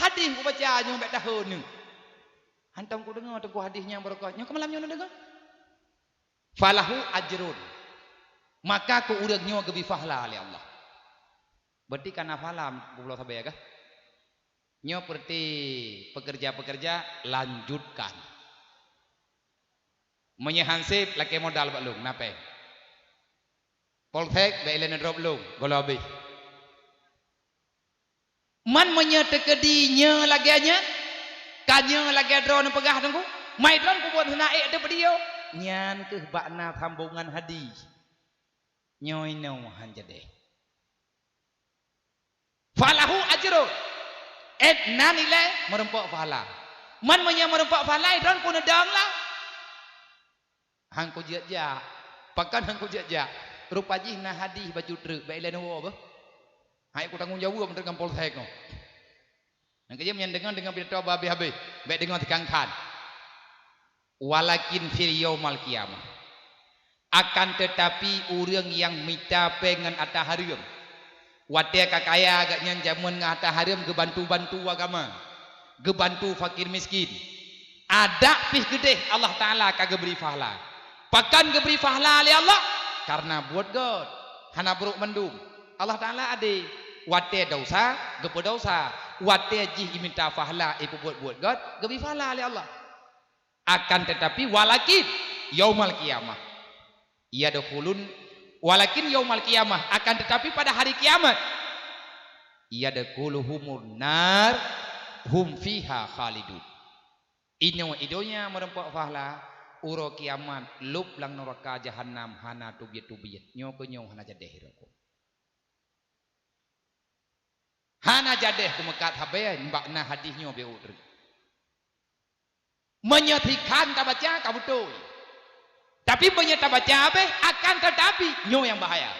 hadis ku baca nyo mek tahun ni hantam ku dengar tu hadisnya berkah nyo kemalam nyo dengar falahu ajrun maka ku urang nyawa gebi fahla oleh Allah berarti kana falam pulau sabaya kah Nyo seperti pekerja-pekerja lanjutkan. Menyehansip laki modal bak lung nape. Poltek bailen drop lung golobi. Man menyetekedinya lagianya kanya lagi drone pegah tunggu. Mai drone ku buat naik ada video. Nyan ke bakna sambungan hadis. Nyoy no hanjade. Falahu ajru. Nanile merempok pahala. Man merempok pahala drone pun dang lah. Hang ku jejak. Pakan hang ku jejak. Rupa jih na hadis baju truk bailen wo apa? Hai ku tanggung jawab dengan polsek no. Nang kerja mendengar dengan berita habis-habis. Baik dengar tikangkan. Walakin fil yaumal qiyamah. Akan tetapi orang yang minta pengen atas haram. Watia kakaya agaknya jamun ngata haram gebantu-bantu agama. Gebantu fakir miskin. Ada pih gede Allah Ta'ala kagak beri pahala. Pakan geberi pahala oleh Allah. Karena buat God. Hana buruk mendung. Allah Ta'ala ade. Watia dosa, gepo dosa. Watia jih minta pahala ibu buat God. Geberi pahala oleh Allah. Akan tetapi walakin yaumal qiyamah. Ia dakhulun walakin yaumal qiyamah. Akan tetapi pada hari kiamat. Ia dakhuluhumun nar. Hum fiha khalidun. Ino idonya merempok pahala. Uro kiamat. Lup lang neraka jahannam. Hana tubiyat-tubiyat. Nyo ke nyo hana jadeh hiroko. Hana jadeh kumekat habaya. Mbakna hadisnya beudri. Menyetikan tak baca kau betul. Tapi tak baca apa? Akan tetapi nyo yang bahaya.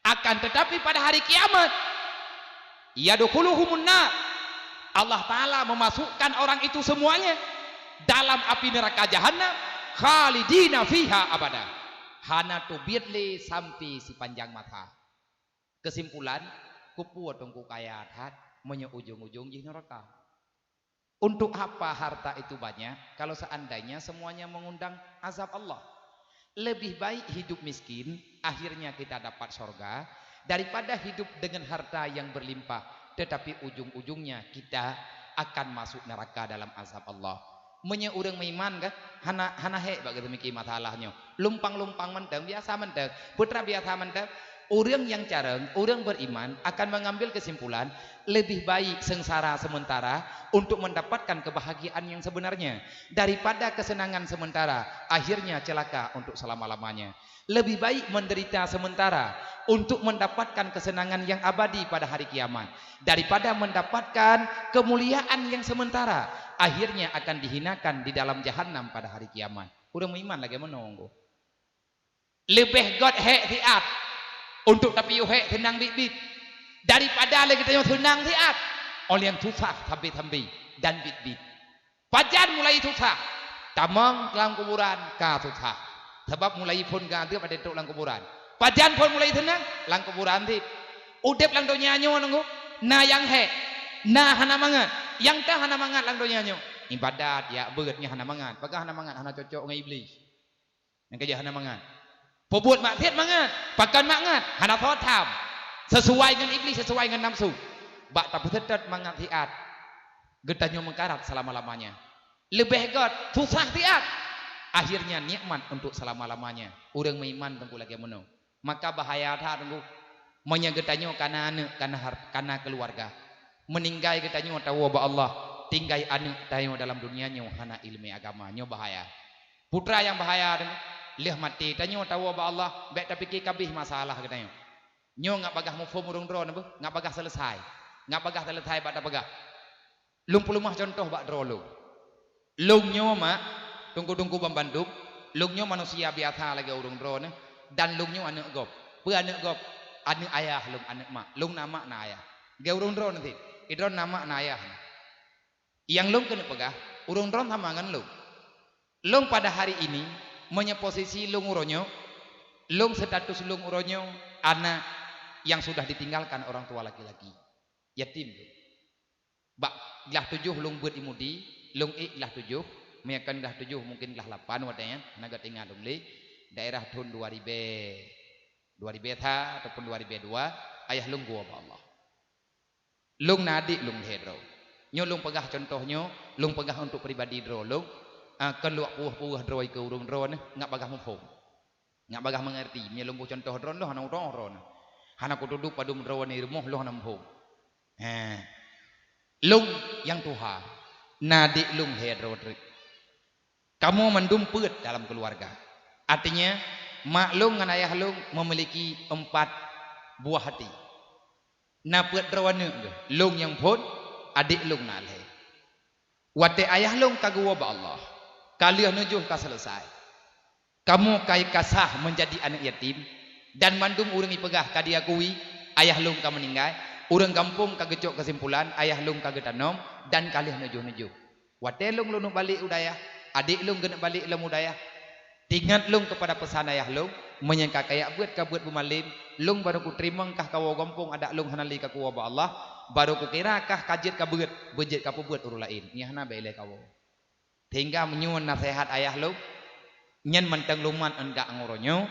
Akan tetapi pada hari kiamat. Yadkhuluhumun nar. Allah Ta'ala memasukkan orang itu semuanya dalam api neraka jahannam. Khalidina fiha abada. Hana tubirle sampai si panjang mata. Kesimpulan. Kupuat tungku kaya hat. Menye ujung-ujung di neraka. Untuk apa harta itu banyak kalau seandainya semuanya mengundang azab Allah? Lebih baik hidup miskin, akhirnya kita dapat surga, daripada hidup dengan harta yang berlimpah, tetapi ujung-ujungnya kita akan masuk neraka dalam azab Allah. Menye urang meiman kah? Hana he bagi demikian masalahnya. Lumpang-lumpang menteng biasa menteng, putra biasa menteng. Orang yang careng, orang beriman akan mengambil kesimpulan lebih baik sengsara sementara untuk mendapatkan kebahagiaan yang sebenarnya daripada kesenangan sementara akhirnya celaka untuk selama-lamanya. Lebih baik menderita sementara untuk mendapatkan kesenangan yang abadi pada hari kiamat daripada mendapatkan kemuliaan yang sementara akhirnya akan dihinakan di dalam jahanam pada hari kiamat. Orang beriman lagi menunggu. Lebih God hek tiat untuk tapi yuhek tenang bit-bit daripada lagi kita tenang tiat oleh yang susah tambi-tambi dan bit-bit. Pajan mulai susah tamang dalam kuburan ka susah sebab mulai pun ganti pada itu dalam kuburan. Pajan pun mulai tenang dalam kuburan ti udep lang donya nyo nunggu na yang he na hana mangat yang ta hana mangat lang donya nyo ibadat ya beratnya hana mangat pagah hana mangat hana cocok dengan iblis yang kerja hana mangat. Perbuat maksiat mangat, pakan mangat, hana thotam. Sesuai dengan iblis, sesuai dengan nafsu. Bak tapi tetap mangat tiat. Getahnya mengkarat selama-lamanya. Lebih God, susah tiat. Akhirnya nikmat untuk selama-lamanya. Orang meiman tengku lagi menung. Maka bahaya tak tengku. Menyegetanya karena anak, karena keluarga. Meninggal getahnya tahu bahwa Allah. Tinggal anak tayo dalam dunianya hana ilmu agamanya bahaya. Putra yang bahaya tengku. Lihat mati tanyo tahu ba Allah baik tapi kabih masalah katanya nyo ngak bagah mufum urung drone apa ngak bagah selesai pada bagah lung pulumah contoh bak drone lung nyo mak tunggu-tunggu pembanduk lung nyo manusia biasa lagi urung drone dan lung nyo anak gop anak gop anak ayah lung anak mak lung nama na ayah ge urung drone nanti idron nama na ayah yang lung kena pegah urung drone tamangan lung pada hari ini menyeposisi lung uronyo lung status lung uronyo anak yang sudah ditinggalkan orang tua laki-laki yatim bak gelah 7 lung buat imudi lung gelah 7 meyakan gelah 7 mungkin gelah 8 wadanya naga tinggal lung li daerah tahun 2000 ta ataupun 2002 ayah lung gua Allah Lung nadik lung hedro. Nyo lung pegah contohnya, lung pegah untuk pribadi dro lung keluak puah-puah dro ke urung dro ne ngak bagah mumpung. Ngak bagah mengerti. Nyo lung contoh dro lo hana urang dro ne. Hana ku duduk padum dro ne rumah lo hana mumpung. Lung yang Tuhan nadik lung hedro. Kamu mendumpet dalam keluarga. Artinya mak lung dengan ayah lung memiliki 4 buah hati. Na pet rawane lung yang pun adik lung nalhe. Wate ayah lung kagua ba Allah. Kalian nujuh ka selesai. Kamu kai kasah menjadi anak yatim dan mandum urang ipegah ka dia kui ayah lung ka meninggal. Urang kampung kagecok kesimpulan ayah lung kagetanom dan kalian nujuh-nujuh. Wate lung lu balik udaya, adik lung kena balik lem udaya. Ingat lung kepada pesan ayah lung menyangka kayak buat kabuat bumalim lung baru ku terima kah kawo gompong ada lung hanali ka kuwa ba Allah baru ku kira kah kajet ka beut bejet ka buat urang lain nya hana bele kawo hingga menyuwun nasihat ayah lung nyen menteng luman enggak ngoronyo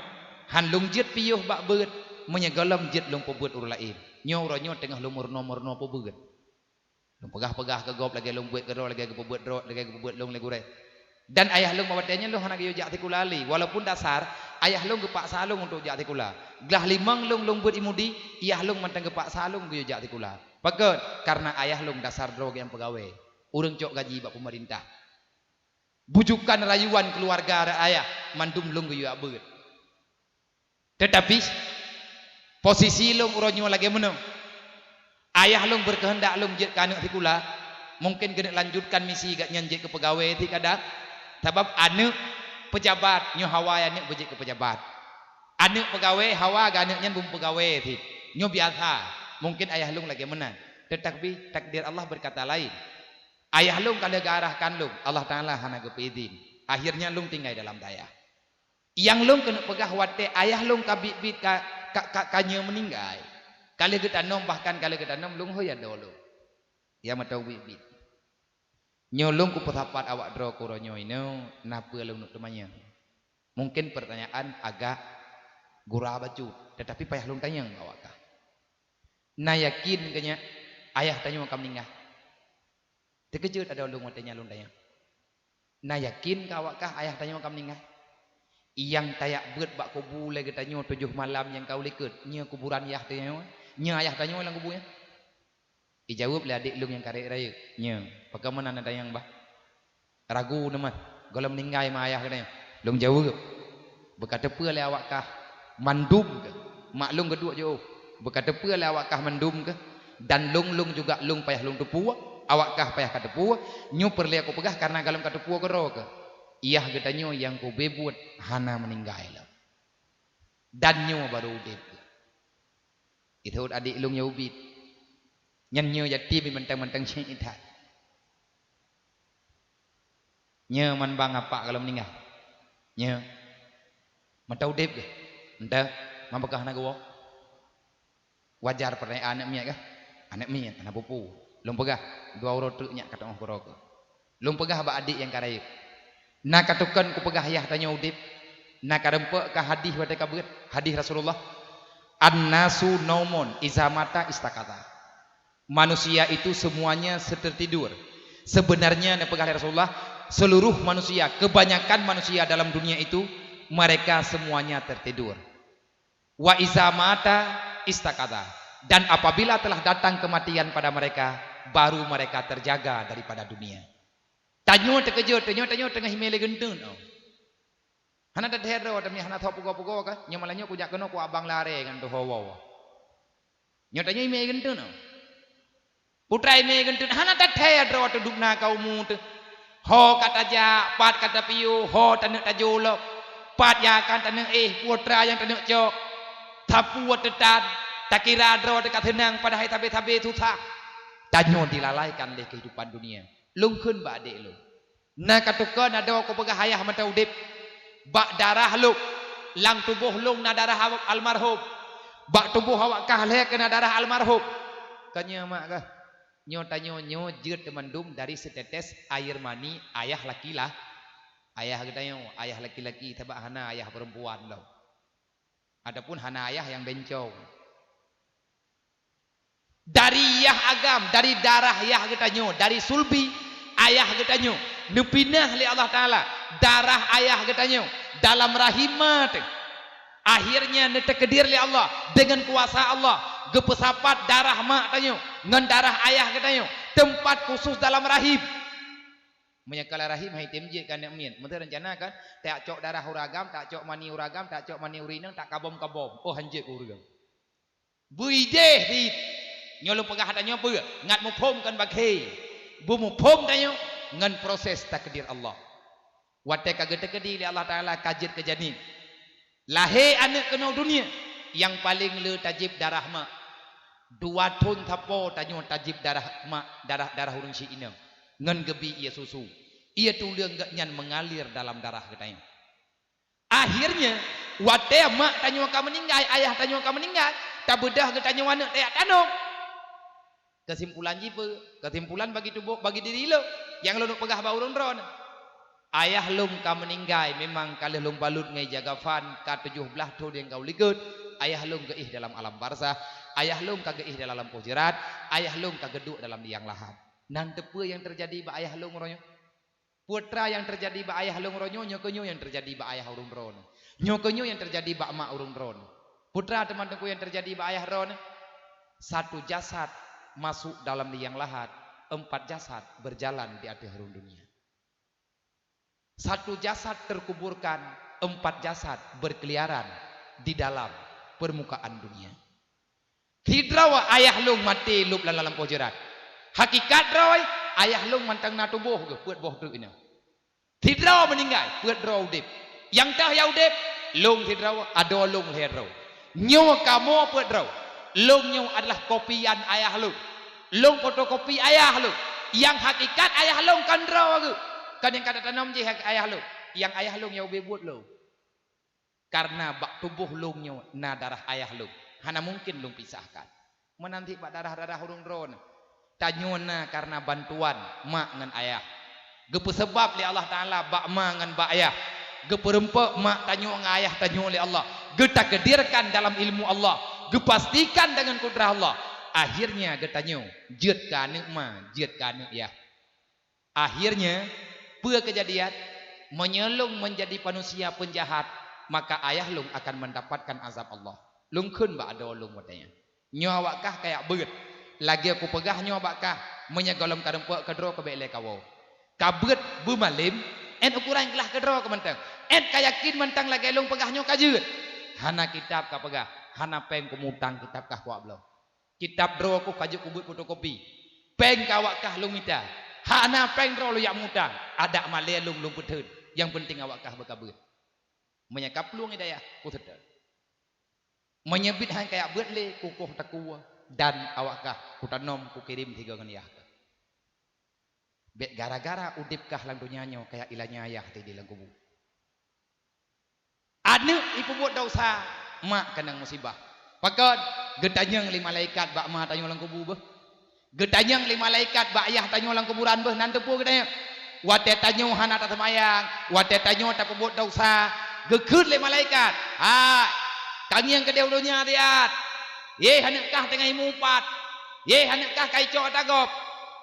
han lung jet piyuh bak beut menyegalam jet lung pebuat urang lain nyo ronyo tengah lumur nomor no pebeut lung pegah-pegah ke gop lagi lung buat gero lagi ke pebuat ro lagi ke pebuat lung legure. Dan ayah lung bawadanya lung hana geyo jak tikulali walaupun dasar ayah lung gepak salung untuk jak tikula glah limang lung buat imudi ayah lung mentang gepak salung geyo jak tikula paket karena ayah lung dasar drog yang pegawai urang cok gaji bak pemerintah bujukan rayuan keluarga ayah mandum lung geyo abeut tetapi posisi lung uronyo lagi menang ayah lung berkehendak lung jet ka anak tikula mungkin kena lanjutkan misi gak nyanjek ke pegawai ti kadang sebab anak pejabat nyo hawa anak bejek ke pejabat anak pegawai hawa ga anaknya bum pegawai ti nyo biasa mungkin ayah lung lagi menang tetapi takdir Allah berkata lain ayah lung kalau garahkan lung Allah Taala hana gepidin akhirnya lung tinggal dalam daya yang lung kena pegah wate ayah lung kabit-bit kanyo meninggal kali kita nom bahkan kali kita nom lung hoya dulu ya matau bit nyolong ku petapat awak dro kuronyo ino napa lung nuk temanya mungkin pertanyaan agak gurah bacu tetapi payah lung tanya awak kah na yakin kanya ayah tanya makam ningah terkejut ada lung tanya lung tanya na yakin ka awak kah ayah tanya makam ningah yang tayak beut bak kubu lagi tanya 7 malam yang kau likut nya kuburan ayah tanya nya ayah tanya lang kubunya dijawab oleh adik lung yang karek raya nya bagaimana nada yang bah ragu nama kalau meninggal ma ayah katanya lung jawab berkata apa oleh awak kah mandum ke maklum kedua jauh berkata apa oleh awak kah mandum ke dan lung juga lung payah lung tepu awak kah payah ka tepu nyu perli aku pegah karena kalau ka tepu kero ke iyah katanya yang ku bebut hana meninggal dan nyu baru udip itu adik lung nyubit nyanyo yatim mentang-mentang syaitan nya man bang apa kalau meninggal nya mentau dep ke entah mampakah na gowo wajar pertanyaan anak miat kah anak miat anak pupu lum pegah dua urut truk nyak kata orang korok lum pegah ba adik yang karayuk na katukan ku pegah ayah tanya udip na karempe ka hadis wate kabut hadis Rasulullah an-nasu naumun izamata istakata manusia itu semuanya tertidur sebenarnya pegah Rasulullah seluruh manusia kebanyakan manusia dalam dunia itu mereka semuanya tertidur wa izamata istakata dan apabila telah datang kematian pada mereka baru mereka terjaga daripada dunia tanyo terkejut tanyo tengah himele gentun hana dah hero demi hana tho pugo-pugo ka nyamalanya ku jak keno ku abang lare kan tu hawa nyo tanyo himele gentun Putrai me gentun hana tathe dro tu dukna kau mut ho kata ja pat kata piu ho tanek tajolo pat ya kan tanek putra yang tanek cok tapu tetat takira dro dekat henang pada hai tabe-tabe tutha tanyo dilalaikan oleh kehidupan dunia lungkeun ba adik lu na katukeun ada ko pegah hayah mata udip bak darah lu lang tubuh lung na darah almarhum bak tubuh awak kahlek kena darah almarhum kanya mak kah nyo jeut temandum dari setetes air mani ayah laki-lah ayah katanya ayah laki-laki tebak hana ayah perempuan lo adapun hana ayah yang bencong dari yah agam, dari darah yah getanyo, dari sulbi ayah getanyo, nupinah li Allah Ta'ala darah ayah getanyo dalam rahimat. Akhirnya netekedir li Allah dengan kuasa Allah gepesapat darah mak tanyo ngan darah ayah getanyo tempat khusus dalam rahim. Menyakala rahim hai temje kan yang mien. Menteri rencana kan tak cok darah uragam, tak cok mani uragam, tak cok mani urinang, tak kabom-kabom. Oh hanjek uragam. Buideh di nyolong pegah tanyo apa? Ngat mu phom kan bagai. Bu mu phom tanyo ngan proses takdir Allah. Wate kagede-kede li Allah Taala kajit kejadian. Lahir anak kena dunia yang paling le tajib darah mak. 2 ton tapo tanyo tajib darah mak, darah urang si ina. Ngan gebi ia susu. Ia tulang nyan mengalir dalam darah katanya. Akhirnya wate mak tanyo ka meninggal, ayah tanyo ka meninggal, tak bedah katanya anak tak tanong. Kesimpulan jipe, kesimpulan bagi tubuh bagi diri lo yang lo nak pegah bau ron. Ayah lum ka meninggal memang kalih lum balut ngai jagafan ka 17 tahun yang kau likut. Ayah lum geih dalam alam barzah, ayah lum ka geih dalam alam kujirat, ayah lum ka geduk dalam liang lahat. Nan tepe yang terjadi ba ayah lum ronyo. Putra yang terjadi ba ayah lum ronyo, nyokonyo yang terjadi ba ayah urung ron. Nyokonyo yang terjadi ba mak urung ron. Putra teman-temanku yang terjadi ba ayah ron. 1 jasad masuk dalam liang lahat, 4 jasad berjalan di atas harun dunia. 1 jasad terkuburkan, 4 jasad berkeliaran di dalam permukaan dunia. Hidrawa ayah lung mati lup dalam pojerat. Hakikat rawai ayah lung mantang na tubuh ke puat boh tu ina. Hidrawa meninggal, puat draw udip. Yang tah ya udip, lung hidrawa ado lung hero. Nyo kamu puat draw. Lung nyo adalah kopian ayah lung. Lung fotokopi ayah lung. Yang hakikat ayah lung kan draw ke. Kan yang kata tanam je ayah lu. Yang ayah lu yang buat lu. Karena bak tubuh lu na darah ayah lu. Hana mungkin lu pisahkan. Menanti bak darah-darah hurung ron. Tanyona karena bantuan mak ngan ayah. Gepe sebab li Allah Ta'ala bak mak ngan bak ayah. Gepe rempek mak tanyo ngan ayah tanyo li Allah. Getakdirkan dalam ilmu Allah. Gepastikan dengan kudrah Allah. Akhirnya getanyo. Jut ka anak ma. Jut ka anak ya. Akhirnya pada kejadian menyelung menjadi manusia penjahat, maka ayah lung akan mendapatkan azab Allah. Lung kun ba ado lung watanya. Nyawa kah kayak beut. Lagi aku pegah nyawa kah menyegolom kadempek kedro ke bele kawo. Kabut bumalim en ukuran kelah kedro ke mentang. En kayakin mentang lagi lung pegah nyawa kajeut. Hana kitab ka pegah, hana peng kumutang kitab kah kuak belum. Kitab dro aku kajuk kubut fotokopi. Peng kawak kah lung minta. Hana peng dro lu yang muda. Ada malaya lung petun. Yang penting awak kah berkabut. Menyakap luang hidayah. Ku sedar. Menyebit hang kayak buat le. Kukuh takua. Dan awak kah. Ku tanom. Ku kirim 3 nganiah. Bet gara-gara udip kah lang dunyanya. Kayak ilahnya ayah. Tadi lang kubu. Anak ibu buat dosa. Mak kenang musibah. Pakad. Gedanyang 5 malaikat. Bak mak tanya lang kubu bah. Gedanyang 5 malaikat bak ayah tanyo lang kuburan beh nan tepu gedanya. Wate tanyo hana tak semayang, wate tanyo tak pebut dosa. Gekeut 5 malaikat. Kami yang kedeu dunia tiat. Ye hanekah tengah mupat. Ye hanekah kai cok tagop.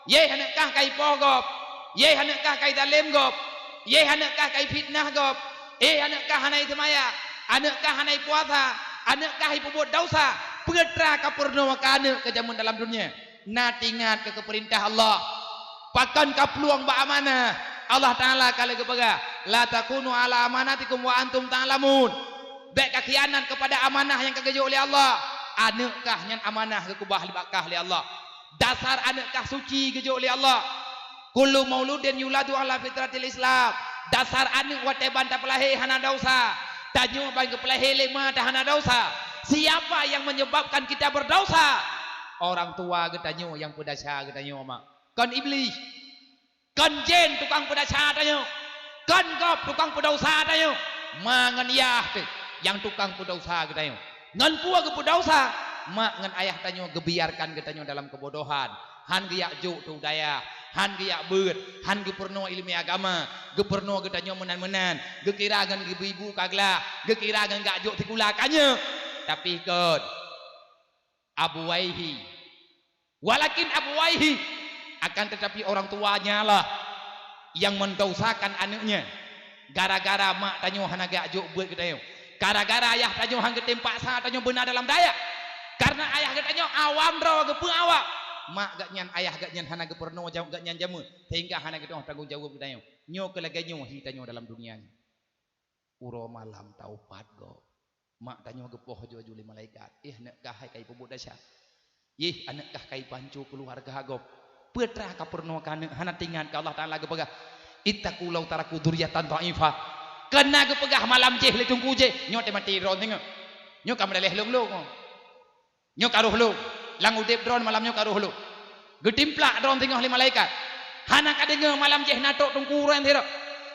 Ye hanekah kai pogop. Ye hanekah kai dalem gop. Ye hanekah kai fitnah gop. Hanekah hanai semayang. Hanekah hanai puasa. Hanekah pebut dosa. Petra kapurno ka anak ke zaman dalam dunia. Nak ingat ke perintah Allah. Pakan ka peluang ba amanah. Allah Ta'ala kalau kepada la takunu ala amanatikum wa antum ta'lamun. Baik khianat kepada amanah yang kegejo oleh Allah. Anukkah yang amanah ke kubah libakah oleh Allah. Dasar anukkah suci kegejo oleh Allah. Kullu mauludin yuladu ala fitratil Islam. Dasar anuk wateban ta pelahe hana dosa. Tanyo bang ke pelahe lema ta hana dosa. Siapa yang menyebabkan kita berdosa? Orang tua getanyo yang pedasa getanyo mak. Kan iblis. Kan jin tukang pedasa tanyo. Kan gop tukang pedosa tanyo. Mangan yah tu yang tukang pedosa getanyo. Ngan pua ke pedosa. Mak ngan ayah tanyo gebiarkan getanyo dalam kebodohan. Han giyak juk tu daya. Han giyak beut. Han ge perno ilmu agama. Ge perno getanyo menan-menan. Ge kira ngan ibu-ibu kaglah. Ge kira ngan gak juk tikulakannya. Tapi kan Abu Waihi Walakin abwaihi, akan tetapi orang tuanya lah yang mendosakan anaknya. Gara-gara mak tanyo hana gak juk buat kita yo. Gara-gara ayah tanyo hang ketempak sa tanyo benar dalam daya. Karena ayah gak tanyo awam ro ge awak. Mak gak nyan ayah gak nyan hana ge perno jauh gak nyan jamu sehingga hana ge tanggung jawab kita yo. Nyo ke lagi nyo hi tanyo dalam dunia ni. Uro malam taupat go. Mak tanyo ge poh jo juli malaikat. Nak kahai kai pebut dasya. Anak kah kai pancu keluarga go. Putra ka perno kana hana tingan ka Allah Taala ge pegah. Ittaqu law taraku dzurriatan dhaifah. Kena ge pegah malam jeh le tungku je. Nyo te mati ron tengok. Nyo ka meleh long-long. Nyo karuh lu. Lang udip dron malam nyo karuh lu. Ge timplak dron tengok le malaikat. Hana ka dengar malam jeh natok tungku ran tero.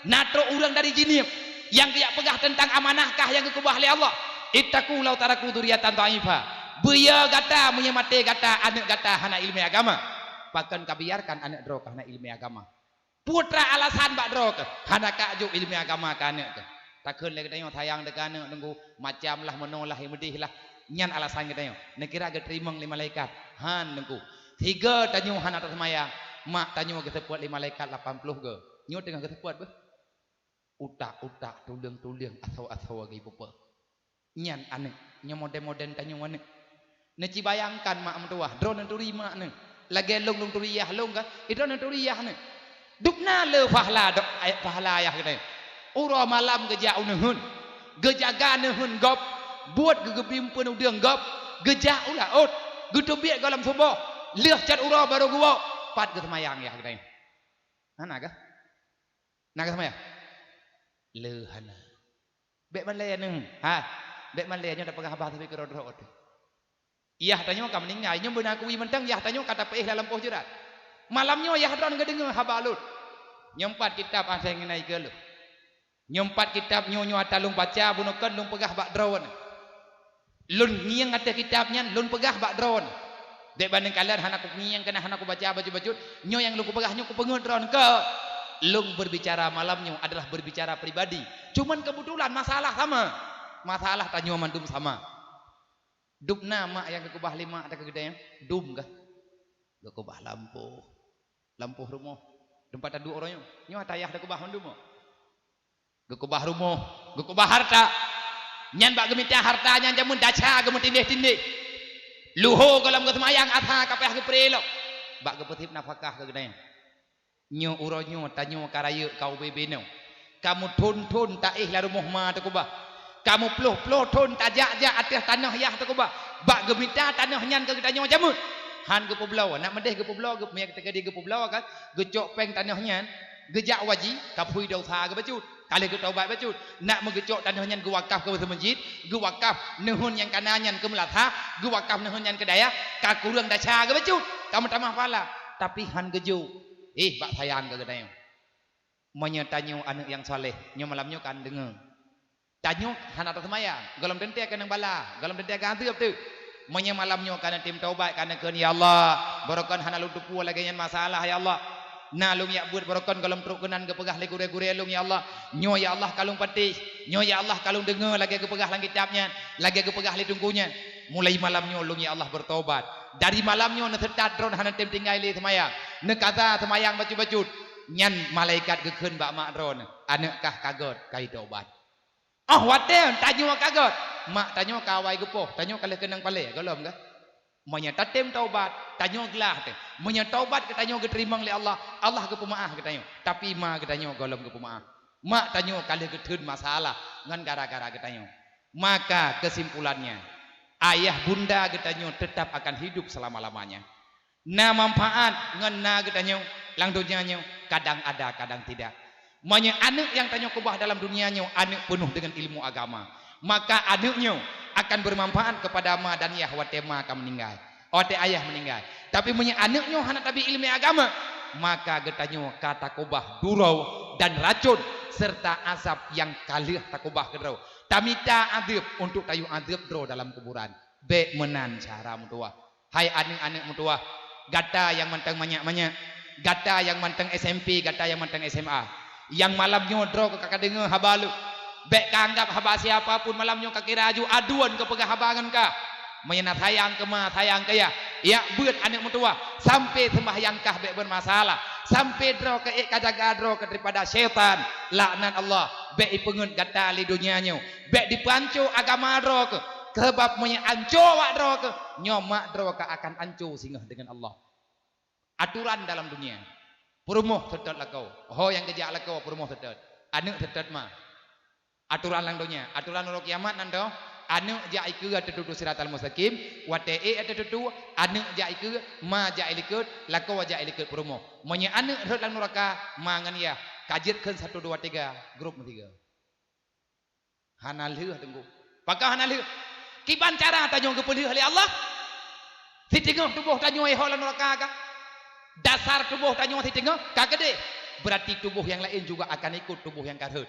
Natok urang dari jinib yang dia pegah tentang amanahkah yang kekubah oleh Allah. Ittaqu law taraku dzurriatan dhaifah. Buya gata munya mate gata anak gata hana ilmu agama. Bahkan kabiarkan anak dro hana ilmu agama. Putra alasan bak dro ke hana ka juk ilmu agama ka anak ke. Takun le katanya tayang de kana nunggu macam lah menolah medih lah. Nyan alasan katanya. Nekira ge terimang li malaikat. Han nunggu. Tiga tanyo hana atas maya. Mak tanyo ge tepuat li malaikat 80 ge. Nyo tengah ge tepuat be. Utak-utak tulang-tulang asau-asau ge pupa. Nyan anak nya moden-moden tanyo anak. Neci bayangkan mak mentua drone turi mak ne lagi long turiyah long kan itu turiyah ne dukna le fahla dok fahla ayah kita uro malam geja unehun gejaga nehun gop buat gegebim penuh deung gop geja ulah ot gedobiak galam subuh leh cat uro baru gua pat ge semayang ya kita hana ka naga semayang le hana bek man le neng ha bek man le nya da pegah bah tapi ke rodro. Iyah tanyo kam meninggal nyo beuna kuwi mentang iyah tanyo kata peih dalam poh jerat. Malamnyo iyah dron gedengar habalut. Nyempat kitab aseng nai ke lu. Nyempat kitab nyo atalung baca bunukan lung pegah bak drone. Lun ngiang ate kitabnya lun pegah bak drone. Dek banding kalian hana ku ngiang kena hana ku baca baju-baju nyo yang lu ku pegah nyo ku pengen drone ke. Lung berbicara malamnyo adalah berbicara pribadi. Cuman kebetulan masalah sama. Masalah tanyo mandum sama. Dub nama yang kekubah lima ada kegedean dum kah kekubah lampu rumah tempat ada dua orangnya nyo tayah ada kubah mandum kekubah rumah kekubah harta nyan bak gemita harta nyan jamun daca gemut tindih luho galam kesemayang atha kapeh ke prelok bak kepetip nafkah kegedean nyo uronyo tanyo karaya kau bebeno kamu tun taih la rumah ma tekubah kamu peluh tun tajak-jak atas tanah yah tu kubah bak gemita tanah nyan ke tanyo jamut han ke pulau nak medeh ke pulau ke miak tegadi ke pulau kan gecok peng tanah nyan gejak waji kapui dosa ke bacut kali ke taubat bacut nak megecok tanah nyan ke wakaf ke masjid ke wakaf nehun yang kana nyan ke melatha ke wakaf nehun nyan ke daya ka kurang daca ke bacut kamu tamah pala tapi han geju bak sayang ke tanyo menyetanyo anak yang soleh nyo malamnyo kan dengar tanyo hana atas maya galam dente kana bala galam dente ka antep tu monya malamnyo kana tim taubat kana keun ya Allah barakan hana lu tupu lagi yang masalah ya Allah nalung ya buat barakan galam trukenan ke pegah le gure-gure lung ya Allah nyo ya Allah kalung patih nyo ya Allah kalung dengar lagi ke pegah lang kitabnya lagi ke pegah le tungkunya mulai malamnyo lung ya Allah bertobat dari malamnyo ne setat dron hana tim tinggal le semayang ne kata semayang baju-baju nyan malaikat ke keun bak mak dron anak kah kagot kai taubat. Oh waten tanyo kagot mak tanyo kawai gepoh tanyo kale kenang pale golom ka monya tatem taubat tanyo gelah te monya taubat ke tanyo geterimang le Allah ke pemaaf ke tanyo tapi ma ke tanyo golom ke pemaaf mak tanyo kale geteun masalah ngan gara-gara ke tanyo maka kesimpulannya ayah bunda ke tanyo tetap akan hidup selama-lamanya na manfaat ngan na ke tanyo lang dunianya kadang ada kadang tidak. Manya anak yang tanya kubah dalam dunianya anak penuh dengan ilmu agama maka anaknya akan bermanfaat kepada ma dan yah watema akan meninggal ote ayah meninggal tapi punya anaknya hana tabi ilmu agama maka getanyo kata kubah durau dan racun serta asap yang kalih takubah kedro tamita adib untuk tayu adib dro dalam kuburan be menan cara mutua hai anak-anak mutua gata yang manteng banyak-banyak gata yang manteng SMP gata yang manteng SMA yang malam nyodro ke kakak dengar habalu bek kanggap haba siapapun malam nyo kakira aju aduan ke pegah habangan ka menyana sayang ke ma sayang ke ya ya buat anak mentua sampai sembahyang kah bek bermasalah sampai draw ke kajaga draw ke daripada syaitan laknat Allah bek ipengun gata li dunianya bek dipancu agama draw ke sebab punya anco wak draw ke nyomak draw ke akan anco singgah dengan Allah aturan dalam dunia perumuh tetet lakau ho yang kejak lakau perumuh tetet anak tetet mah aturan lang dunia aturan urut kiamat nando anu jai ke tertuduh siratal mustaqim wa ta'i tertuduh anu jai ke ma jai likut lako wa jai likut promo monya anu rot lang neraka mangan ya kajetkeun 1 2 3 grup 3 hanal heuh tenggu pakah hanal heuh kiban cara tanyo gepeulieuh oleh Allah titingeuh tubuh tanyo e hola neraka ka dasar tubuh tanyo titingeuh ka gede berarti tubuh yang lain juga akan ikut tubuh yang karheut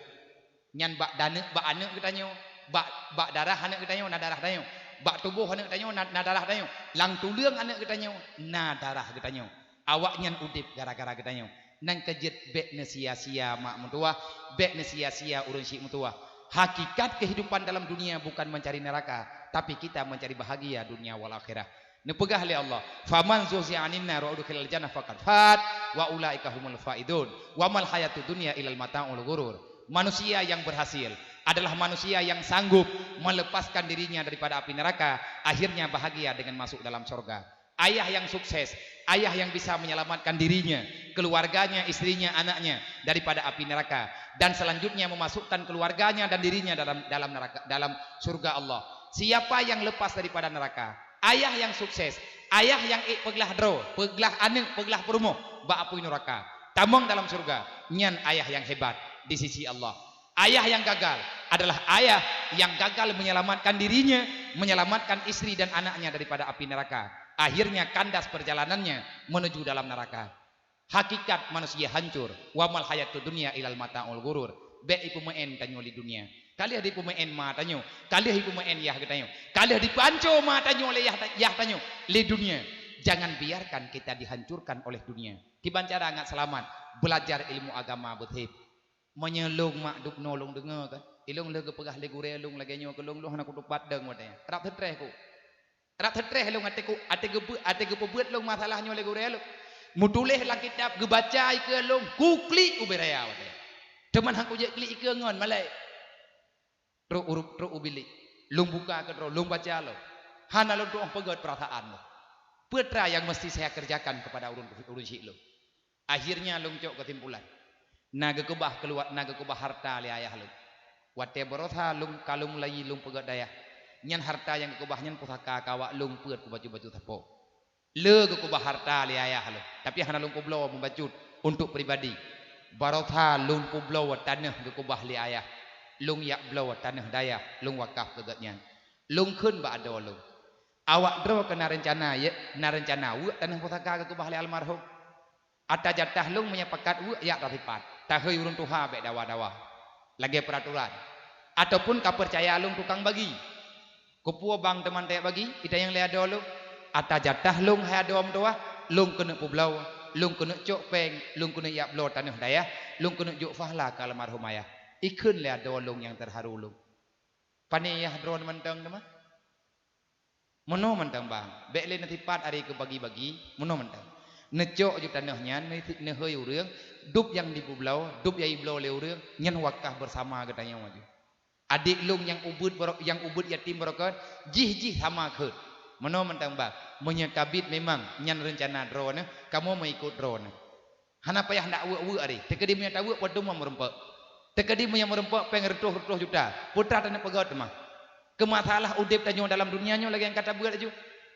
nyan bak dane bak anu kitanyo bak darah anak kita nyo na darah tanyo bak tubuh anak kita nyo na darah tanyo lang tuleung anak kita nyo na darah kita nyo awak nyan udip gara-gara kita nyo nang kejet bek ne sia-sia mak mentua bek ne sia-sia urun syik mentua hakikat kehidupan dalam dunia bukan mencari neraka tapi kita mencari bahagia dunia wal akhirah ne pegah li Allah faman zuzi'a 'anil nar wa udkhilal jannah faqad fat wa ulaika humul faidun wa mal hayatud dunya ilal mata'ul ghurur manusia yang berhasil adalah manusia yang sanggup melepaskan dirinya daripada api neraka akhirnya bahagia dengan masuk dalam surga ayah yang sukses ayah yang bisa menyelamatkan dirinya keluarganya istrinya anaknya daripada api neraka dan selanjutnya memasukkan keluarganya dan dirinya dalam neraka dalam surga Allah siapa yang lepas daripada neraka ayah yang sukses ayah yang peglah dro peglah anek peglah perumo ba api neraka tamong dalam surga nyan ayah yang hebat di sisi Allah ayah yang gagal adalah ayah yang gagal menyelamatkan dirinya, menyelamatkan istri dan anaknya daripada api neraka. Akhirnya kandas perjalanannya menuju dalam neraka. Hakikat manusia hancur. Wa mal hayatud dunya ilal mata'ul ghurur. Be ipu meen tanyo li dunia. Kali di pemain matanyo, kali di pemain yah tanyo, kali di panco matanyo oleh yah tanyo li dunia. Jangan biarkan kita dihancurkan oleh dunia. Kiban cara ngat selamat, belajar ilmu agama betul. Menyelung mak duk nolong dengar kan ilung le pegah le gure lung lagi nyo kelung lu hana kudu padeng modenya rap tetreh ku rap tetreh lung atiku ate gebeut lung masalahnya le gure lu mutuleh la kitab gebaca ke lung kukli uberaya modenya teman hang kuje klik ke ngon malai ro urup ro ubili lung buka ke ro lung baca lo hana lu doang pegot perasaan lo putra yang mesti saya kerjakan kepada urun syik lu akhirnya lung cok kesimpulan naga kubah keluar naga kubah harta li ayah lu wate borotha lung kalung lai lung pegat daya nyan harta yang kubah nyan pusaka kawak lung peut ku baju-baju tapo le ke kubah harta li ayah lu tapi hana lung kublo membacut untuk pribadi borotha lung kublo tanah ke kubah li ayah lung yak blow tanah daya lung wakaf ke nyan lung keun ba ado lung awak dro kena rencana ya na rencana wu tanah pusaka ke kubah li almarhum ata jatah lung menyepakat wu ya rapipat tahui urun tuha bek dawa-dawa lagi peraturan ataupun kapercaya lung tukang bagi kupua bang teman teh bagi kita yang lihat dulu ata jatah lung hai dom doa lung kena publau lung kena cok peng lung kena yak blo tanah daya lung kena juk fahla ka almarhum ayah ikun lihat do lung yang terharu lung paniyah drone menteng teman mono menteng bang bek le natipat ari ke bagi-bagi mono menteng necok ju tanahnya ne hơi urang dup yang di pulau dup yai blau le urang nyen wakah bersama katanya maju adik lung yang ubud yatim berokat jih sama keut meno mentang bang menyekabit memang nyen rencana drone kamu mau ikut drone hana payah ndak wu ari tekedi punya tawu podum merempek tekedi punya merempek peng retuh juta putra tanah pegot mah kemasalah udip tanyo dalam dunianya lagi yang kata buat aju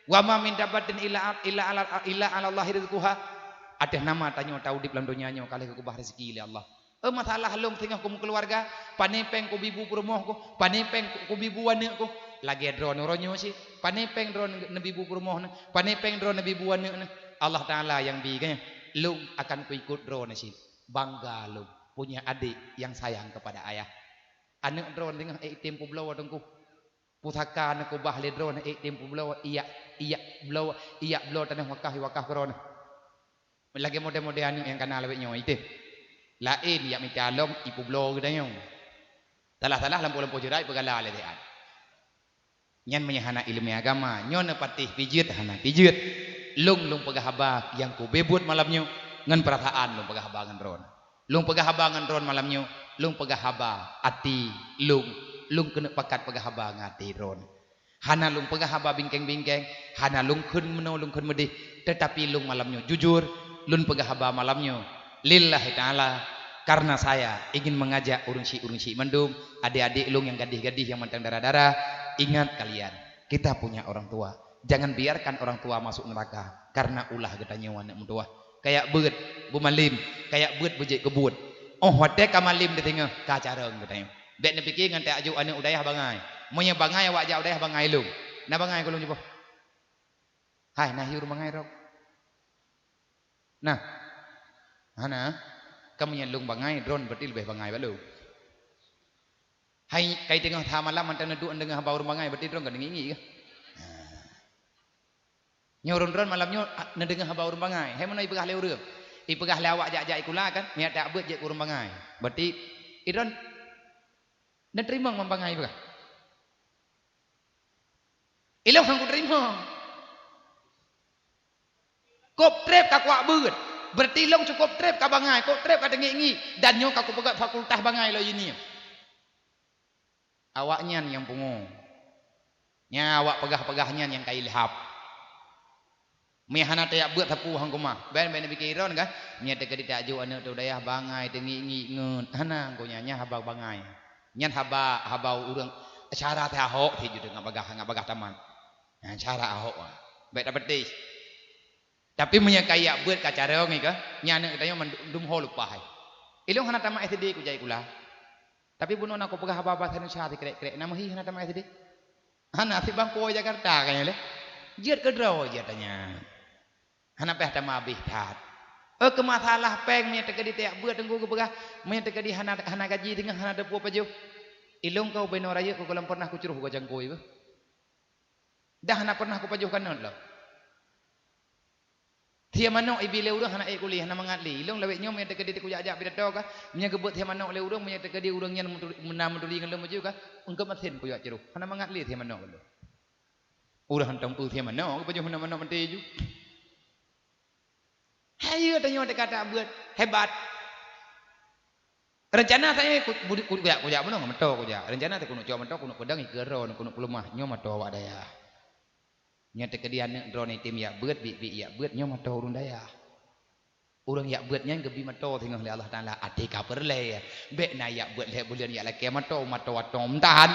wa ma min dabatin illa ala Allah rizquha ada nama tanyo tahu di dalam dunianya kali ke kubah rezeki oleh Allah masalah lung tengah kum keluarga panepeng ku bibu perumoh ku panepeng ku bibu anak ku lagi drone ronyo sih panepeng drone nabi bu perumoh panepeng drone nabi bu anak Allah taala yang biganya lung akan ku ikut drone sih bangga lung punya adik yang sayang kepada ayah anak drone tengah tempo blow dengku pusaka nak kubah le drone tempo blow iya blow tanah wakah korona lagi mode-mode anu yang kenal awak nyo itu lain yang mencalom ipu blow kita nyo salah lampu jerai pegala le dean nyan menyahana ilmu agama nyon patih pijit hana pijit lung pegah haba yang ku bebut malamnya ngan perasaan lung pegah haba ngan ron lung pegah haba ngan ron malamnya lung pegah haba ati lung kena pakat pegah haba ngati ron hana lung pegah haba bingkeng hana lung kun meno lung kun medih tetapi lung malamnya jujur lung pegah haba malamnya lillahi ta'ala karena saya ingin mengajak urung si mendung adik-adik lung yang gadih-gadih yang mantang darah-darah. Ingat kalian, kita punya orang tua. Jangan biarkan orang tua masuk neraka karena ulah getanya anak tua. Kayak beut, bu malim, kayak beut bejek kebut. Oh, hotek kamalim di tengah kacareng getanya. Dek ne pikir ngan tak aju anak udayah bangai. Monya bangai awak ja udayah bangai lung. Na bangai ko lung jebo. Hai, nah hiur bangai rok. Nah. Hana, kamu yang lung bangai drone berarti lebih bangai balu. Hai kai tengah tha malam mantan duduk dengan haba urang bangai berarti drone kan ngingi ke. Nyorun drone malamnya dengan haba urang bangai. Hai mana ipegah le urang. Ipegah le awak jak-jak ikula kan, miat tak beut je urang bangai. Berarti idron ne terima membangai pegah. Ilau hang ku terima. Kop trep ka kuak beut. Berarti long cukup trep ka bangai, kop trep ka dengi-ngi dan nyo ka ku pegat fakultas bangai lo ini. Awaknya yang pungu. Nya awak pegah-pegahnya yang kai lihap. Mi hana tayak beut tapu hang kumah. Ben pikiran kan, nya teh kedi tak ju anu tu dayah bangai dengi-ngi ngeun. Hana gonya nya haba bangai. Nya haba urang cara teh ahok ti ju dengan bagah taman. Nah cara ahok. Baik dapat deh. Tapi punya kayak buat kacarong ni ke, nyana katanya mendum hol lupa hai. Ilung hana tamak SD ku jai kula. Tapi bunuh aku pegah apa-apa sanu syati krek-krek nama hi hana tamak SD. Hana si bangko Jakarta kayaknya le. Jiat ke draw je tanya. Hana peh tamak habis tat. Ke masalah peng punya tegadi tiak buat tengku ku pegah, punya tegadi hana gaji tengah hana depu apa jo. Ilung kau beno raya ku kolam pernah ku curuh ku jangkoi ke. Dah hana pernah ku pajuh kanon lo. Dia manok ibile urang hana kuliah hana mangatli. Ilung lawek nyom yang tegedi ku jak-jak pidato ka, nya gebut dia manok le urang nya tegedi urang nya menamuduli ngalem maju ka, engke masin ku jak ceruh. Hana mangatli dia manok lo. Urang hantong dia manok, baju hana manok menti ju. Hayu tanya ada kata buat hebat. Rencana saya ku jak menong meto ku jak. Rencana teh kuno coba meto kuno pedang ikeron kuno pelumah nyom meto awak daya. Nya teh kedian drone tim ya beut bi ya beut nya mato urang daya. Urang ya beut nya gebi mato tengah le Allah Taala ati ka perle. Bek na ya beut le bulian ya lake mato atom tahan.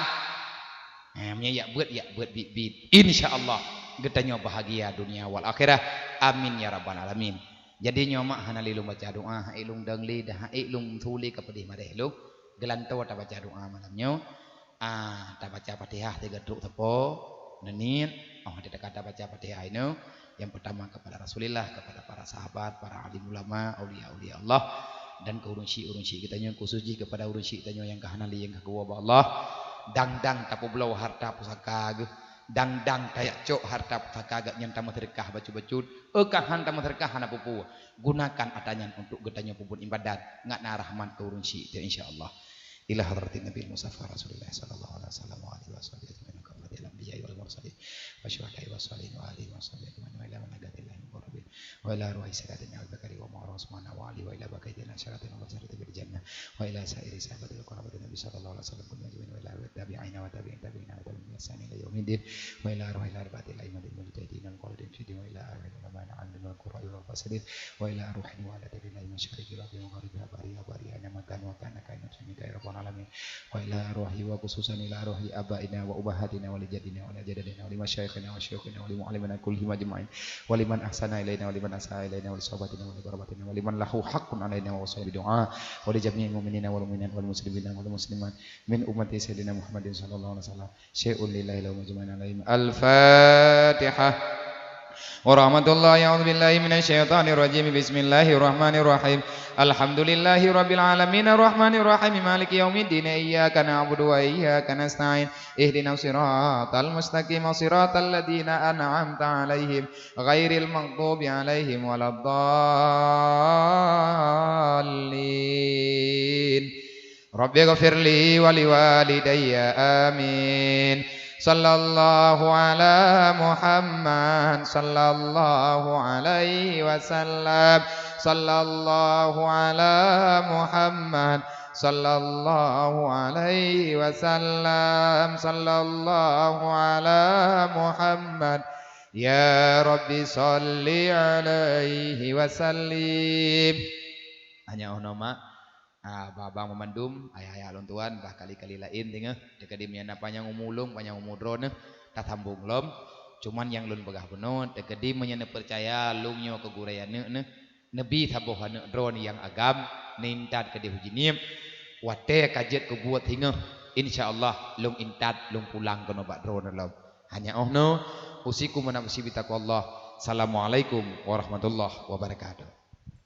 Nya ya beut bi insyaallah getanya bahagia dunia wal akhirah. Amin ya rabbal alamin. Jadi nyomak hana lilung baca doa, ilung dengli dah ilung tuli ka pedih madeh lu. Gelanto ta baca doa malamnya. Ta baca Fatihah 3 truk tepo. Nenin, ada kata baca Fatihah ini yang pertama kepada Rasulullah, kepada para sahabat, para alim ulama, aulia Allah dan ke urunsi kita nya khususnya kepada urunsi kita nya yang kahanali yang kaguwa Allah. Dang tapu belau harta pusaka dang kayak cok harta pusaka gak nyanta terkah baju-baju kahan ta terkah hana pupu. Gunakan atanya untuk getanya pupun ibadat ngat na rahman ke urunsi insyaallah. Ila hadratin Nabi Mustafa Rasulullah sallallahu alaihi wasallam wa alihi wasallam الأنبياء والمرسلين والشهداء والصالحين وآله وصحبه أجمعين وإلى منهج الله المقربين وإلى أرواح سادتنا أبي بكر وعمر وعثمان وعلي وإلى بقية شرطنا وبشرة بالجنة وإلى سائر سادة القرابة النبي صلى الله عليه وسلم كل أجمعين وإلى التابعين وتابعين وتابعين بإحسان إلى يوم الدين وإلى أرواح الأربعة الأئمة المجتهدين القائدين في الدين وإلى أرواح العلماء العاملين والقراء والفاسدين وإلى أرواح والدين الأئمة الشريف الأرض وغربها باريا أين مكان وكان كائن يا رب العالمين وإلى أرواح وخصوصا إلى أرواح آبائنا وأمهاتنا ولجدنا ولجدنا ولمشايخنا وشيوخنا ولمعلمنا كلهم أجمعين ولمن أحسن إلينا ولمن أساء إلينا ولصحبتنا ولقرابتنا ولمن له حق علينا ووصى بدعاء ولجميع المؤمنين والمؤمنات والمسلمين والمسلمات من أمة سيدنا محمد صلى الله عليه وسلم شيء لله لهم أجمعين عليهم. الفاتحة. ورحمة الله. أعوذ بالله من الشيطان الرجيم. بسم الله الرحمن الرحيم. الحمد لله رب العالمين الرحمن الرحيم مالك يوم الدين إياك نعبد وإياك نستعين اهدنا الصراط المستقيم صراط الذين أنعمت عليهم غير المغضوب عليهم ولا الضالين. رب اغفر لي ولوالدي آمين. sallallahu ala Muhammad sallallahu alaihi wasallam sallallahu ala Muhammad sallallahu alaihi wasallam sallallahu ala Muhammad ya Rabbi salli alaihi wasallim. Hanya nama babang memandum ayah lontuan bah kali-kali lain tinggal dekat di miana panjang umulung panjang umudron tak sambung lom cuman yang lun begah beno dekat di menyana percaya lungnyo kegurayane nabi sabohane drone yang agam nintat ke di hujinim wate kajet ke buat hingga insyaallah lung intat lung pulang ke nobak drone lom hanya usiku manapsi bitaku Allah. Assalamualaikum warahmatullahi wabarakatuh.